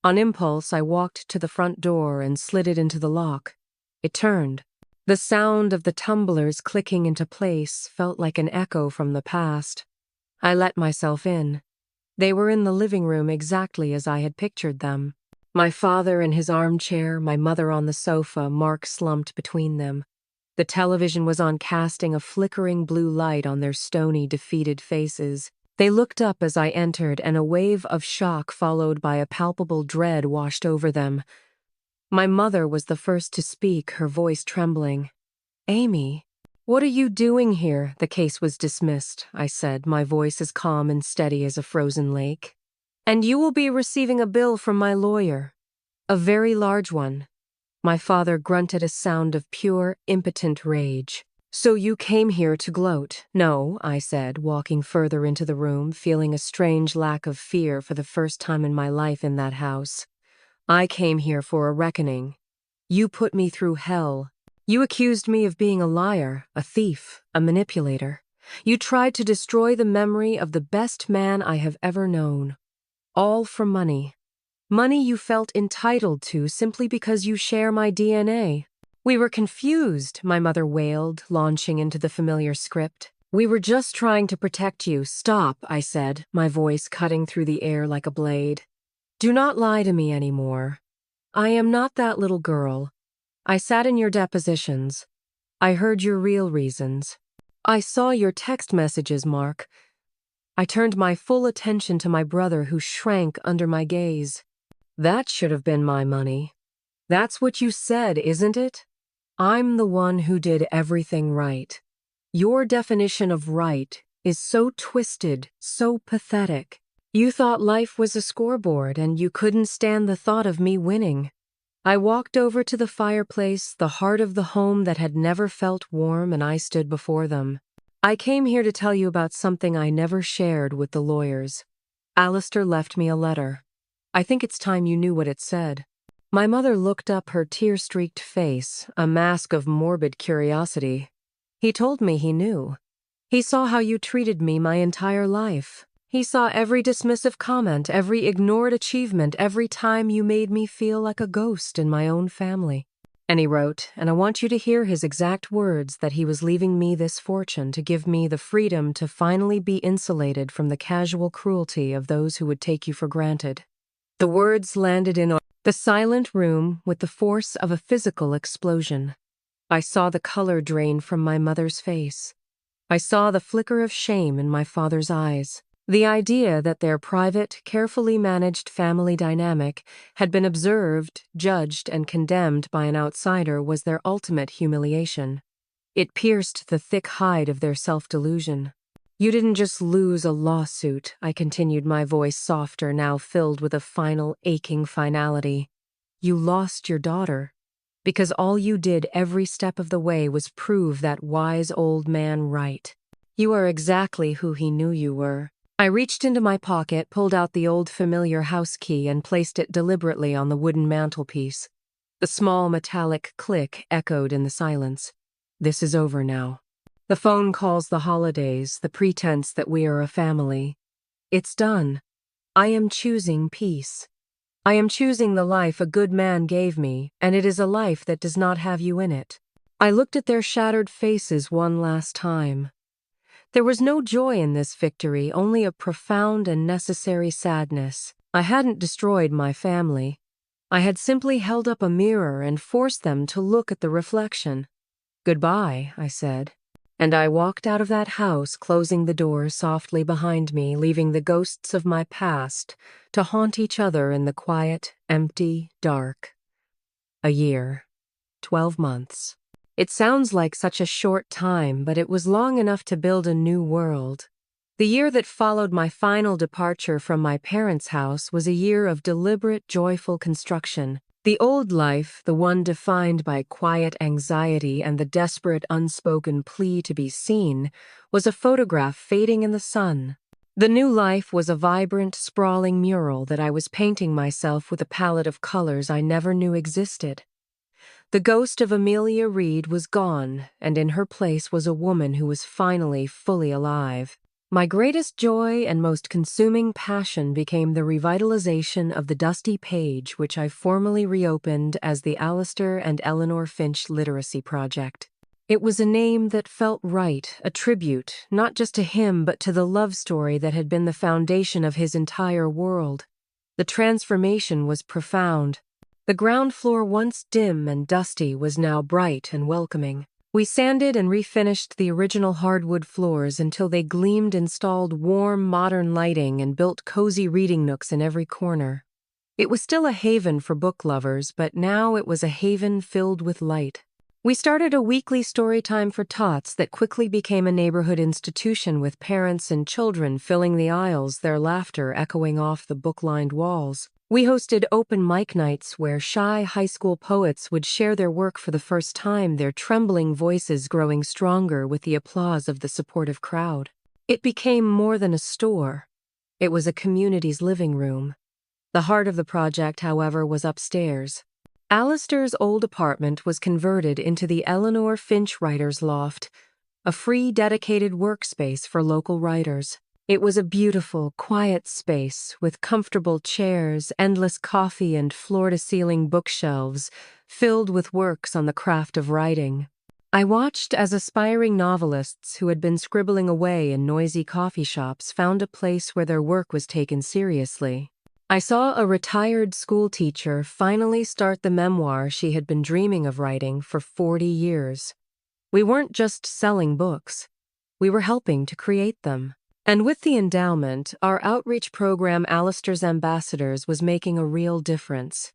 On impulse, I walked to the front door and slid it into the lock. It turned. The sound of the tumblers clicking into place felt like an echo from the past. I let myself in. They were in the living room exactly as I had pictured them. My father in his armchair, my mother on the sofa, Mark slumped between them. The television was on, casting a flickering blue light on their stony, defeated faces. They looked up as I entered, and a wave of shock followed by a palpable dread washed over them. My mother was the first to speak, her voice trembling. "Amy, what are you doing here?" "The case was dismissed," I said, my voice as calm and steady as a frozen lake. "And you will be receiving a bill from my lawyer. A very large one." My father grunted a sound of pure, impotent rage. "So you came here to gloat?" "No," I said, walking further into the room, feeling a strange lack of fear for the first time in my life in that house. "I came here for a reckoning. You put me through hell. You accused me of being a liar, a thief, a manipulator. You tried to destroy the memory of the best man I have ever known. All for money. Money you felt entitled to simply because you share my DNA. We were confused," my mother wailed, launching into the familiar script. "We were just trying to protect you." "Stop," I said, my voice cutting through the air like a blade. "Do not lie to me anymore. I am not that little girl. I sat in your depositions. I heard your real reasons. I saw your text messages, Mark." I turned my full attention to my brother, who shrank under my gaze. "That should have been my money. That's what you said, isn't it? I'm the one who did everything right. Your definition of right is so twisted, so pathetic. You thought life was a scoreboard, and you couldn't stand the thought of me winning." I walked over to the fireplace, the heart of the home that had never felt warm, and I stood before them. "I came here to tell you about something I never shared with the lawyers. Alistair left me a letter. I think it's time you knew what it said." My mother looked up, her tear-streaked face, a mask of morbid curiosity. "He told me he knew. He saw how you treated me my entire life. He saw every dismissive comment, every ignored achievement, every time you made me feel like a ghost in my own family. And he wrote, and I want you to hear his exact words, that he was leaving me this fortune to give me the freedom to finally be insulated from the casual cruelty of those who would take you for granted." The words landed in the silent room with the force of a physical explosion. I saw the color drain from my mother's face. I saw the flicker of shame in my father's eyes. The idea that their private, carefully managed family dynamic had been observed, judged, and condemned by an outsider was their ultimate humiliation. It pierced the thick hide of their self-delusion. "You didn't just lose a lawsuit," I continued, my voice softer, now filled with a final, aching finality. "You lost your daughter. Because all you did every step of the way was prove that wise old man right. You are exactly who he knew you were." I reached into my pocket, pulled out the old familiar house key, and placed it deliberately on the wooden mantelpiece. The small metallic click echoed in the silence. "This is over now. The phone calls, the holidays, the pretense that we are a family. It's done. I am choosing peace. I am choosing the life a good man gave me, and it is a life that does not have you in it." I looked at their shattered faces one last time. There was no joy in this victory, only a profound and necessary sadness. I hadn't destroyed my family. I had simply held up a mirror and forced them to look at the reflection. "Goodbye," I said. And I walked out of that house, closing the door softly behind me, leaving the ghosts of my past to haunt each other in the quiet, empty, dark. A year. 12 months. It sounds like such a short time, but it was long enough to build a new world. The year that followed my final departure from my parents' house was a year of deliberate, joyful construction. The old life, the one defined by quiet anxiety and the desperate unspoken plea to be seen, was a photograph fading in the sun. The new life was a vibrant, sprawling mural that I was painting myself with a palette of colors I never knew existed. The ghost of Amelia Reed was gone, and in her place was a woman who was finally fully alive. My greatest joy and most consuming passion became the revitalization of the dusty page, which I formally reopened as the Alistair and Eleanor Finch Literacy Project. It was a name that felt right, a tribute, not just to him but to the love story that had been the foundation of his entire world. The transformation was profound. The ground floor, once dim and dusty, was now bright and welcoming. We sanded and refinished the original hardwood floors until they gleamed, installed warm, modern lighting, and built cozy reading nooks in every corner. It was still a haven for book lovers, but now it was a haven filled with light. We started a weekly story time for tots that quickly became a neighborhood institution, with parents and children filling the aisles, their laughter echoing off the book-lined walls. We hosted open mic nights where shy high school poets would share their work for the first time, their trembling voices growing stronger with the applause of the supportive crowd. It became more than a store. It was a community's living room. The heart of the project, however, was upstairs. Alistair's old apartment was converted into the Eleanor Finch Writers' Loft, a free, dedicated workspace for local writers. It was a beautiful, quiet space with comfortable chairs, endless coffee, and floor-to-ceiling bookshelves filled with works on the craft of writing. I watched as aspiring novelists who had been scribbling away in noisy coffee shops found a place where their work was taken seriously. I saw a retired school teacher finally start the memoir she had been dreaming of writing for 40 years. We weren't just selling books. We were helping to create them. And with the endowment, our outreach program, Alistair's Ambassadors, was making a real difference.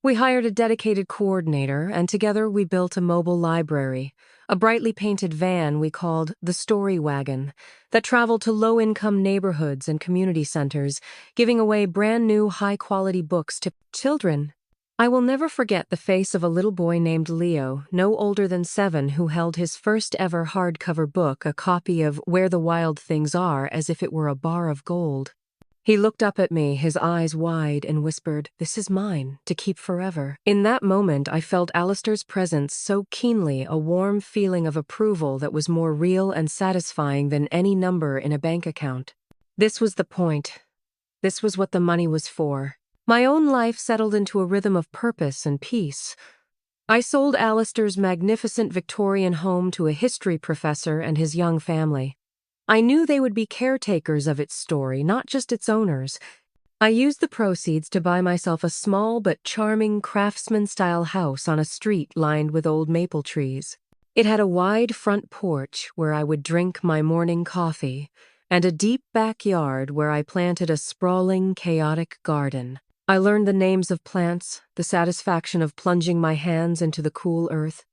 We hired a dedicated coordinator, and together we built a mobile library, a brightly painted van we called the Story Wagon, that traveled to low-income neighborhoods and community centers, giving away brand-new, high-quality books to children. I will never forget the face of a little boy named Leo, no older than 7, who held his first-ever hardcover book, a copy of Where the Wild Things Are, as if it were a bar of gold. He looked up at me, his eyes wide, and whispered, "This is mine, to keep forever." In that moment, I felt Alistair's presence so keenly, a warm feeling of approval that was more real and satisfying than any number in a bank account. This was the point. This was what the money was for. My own life settled into a rhythm of purpose and peace. I sold Alistair's magnificent Victorian home to a history professor and his young family. I knew they would be caretakers of its story, not just its owners. I used the proceeds to buy myself a small but charming craftsman-style house on a street lined with old maple trees. It had a wide front porch where I would drink my morning coffee, and a deep backyard where I planted a sprawling, chaotic garden. I learned the names of plants, the satisfaction of plunging my hands into the cool earth.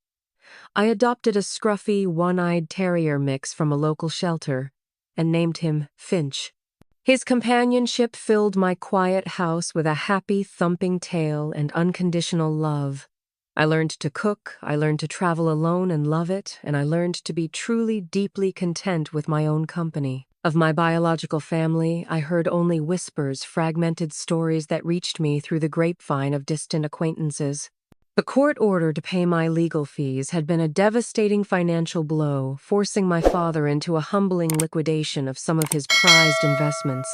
I adopted a scruffy, one-eyed terrier mix from a local shelter and named him Finch. His companionship filled my quiet house with a happy, thumping tail and unconditional love. I learned to cook, I learned to travel alone and love it, and I learned to be truly, deeply content with my own company. Of my biological family, I heard only whispers, fragmented stories that reached me through the grapevine of distant acquaintances. The court order to pay my legal fees had been a devastating financial blow, forcing my father into a humbling liquidation of some of his prized investments.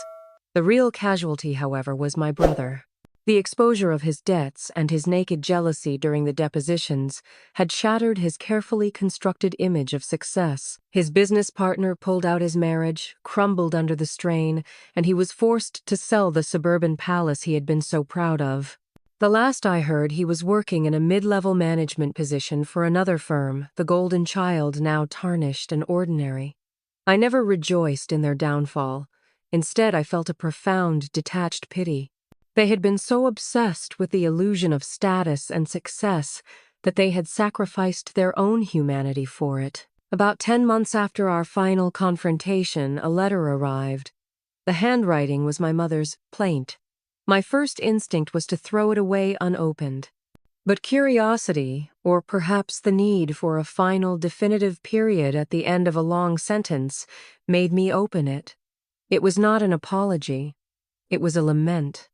The real casualty, however, was my brother. The exposure of his debts and his naked jealousy during the depositions had shattered his carefully constructed image of success. His business partner pulled out his marriage, crumbled under the strain, and he was forced to sell the suburban palace he had been so proud of. The last I heard, he was working in a mid-level management position for another firm, the Golden Child, now tarnished and ordinary. I never rejoiced in their downfall. Instead, I felt a profound, detached pity. They had been so obsessed with the illusion of status and success that they had sacrificed their own humanity for it. About 10 months after our final confrontation, a letter arrived. The handwriting was my mother's plaint. My first instinct was to throw it away unopened. But curiosity, or perhaps the need for a final, definitive period at the end of a long sentence, made me open it. It was not an apology. It was a lament.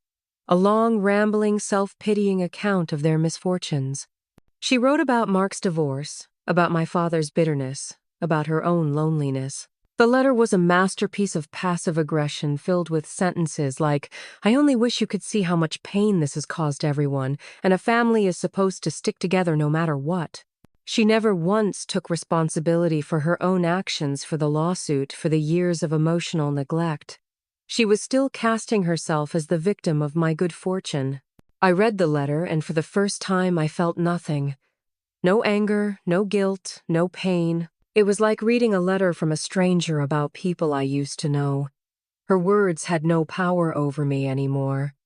A long, rambling, self-pitying account of their misfortunes. She wrote about Mark's divorce, about my father's bitterness, about her own loneliness. The letter was a masterpiece of passive aggression filled with sentences like, "I only wish you could see how much pain this has caused everyone, and a family is supposed to stick together no matter what." She never once took responsibility for her own actions, for the lawsuit, for the years of emotional neglect. She was still casting herself as the victim of my good fortune. I read the letter, and for the first time I felt nothing. No anger, no guilt, no pain. It was like reading a letter from a stranger about people I used to know. Her words had no power over me anymore.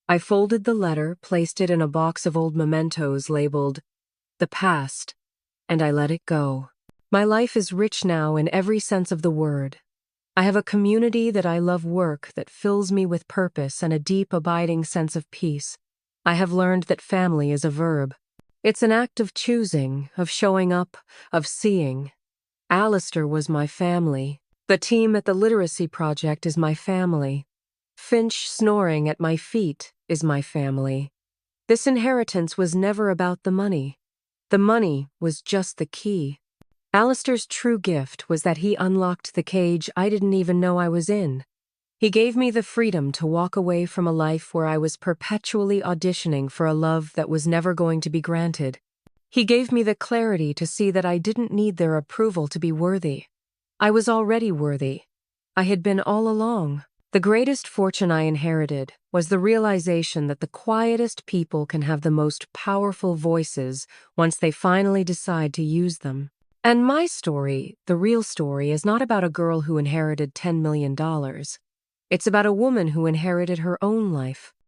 I folded the letter, placed it in a box of old mementos labeled, "The Past," and I let it go. My life is rich now in every sense of the word. I have a community that I love, work that fills me with purpose, and a deep, abiding sense of peace. I have learned that family is a verb. It's an act of choosing, of showing up, of seeing. Alistair was my family. The team at the Literacy Project is my family. Finch snoring at my feet is my family. This inheritance was never about the money. The money was just the key. Alistair's true gift was that he unlocked the cage I didn't even know I was in. He gave me the freedom to walk away from a life where I was perpetually auditioning for a love that was never going to be granted. He gave me the clarity to see that I didn't need their approval to be worthy. I was already worthy. I had been all along. The greatest fortune I inherited was the realization that the quietest people can have the most powerful voices once they finally decide to use them. And my story, the real story, is not about a girl who inherited $10 million. It's about a woman who inherited her own life.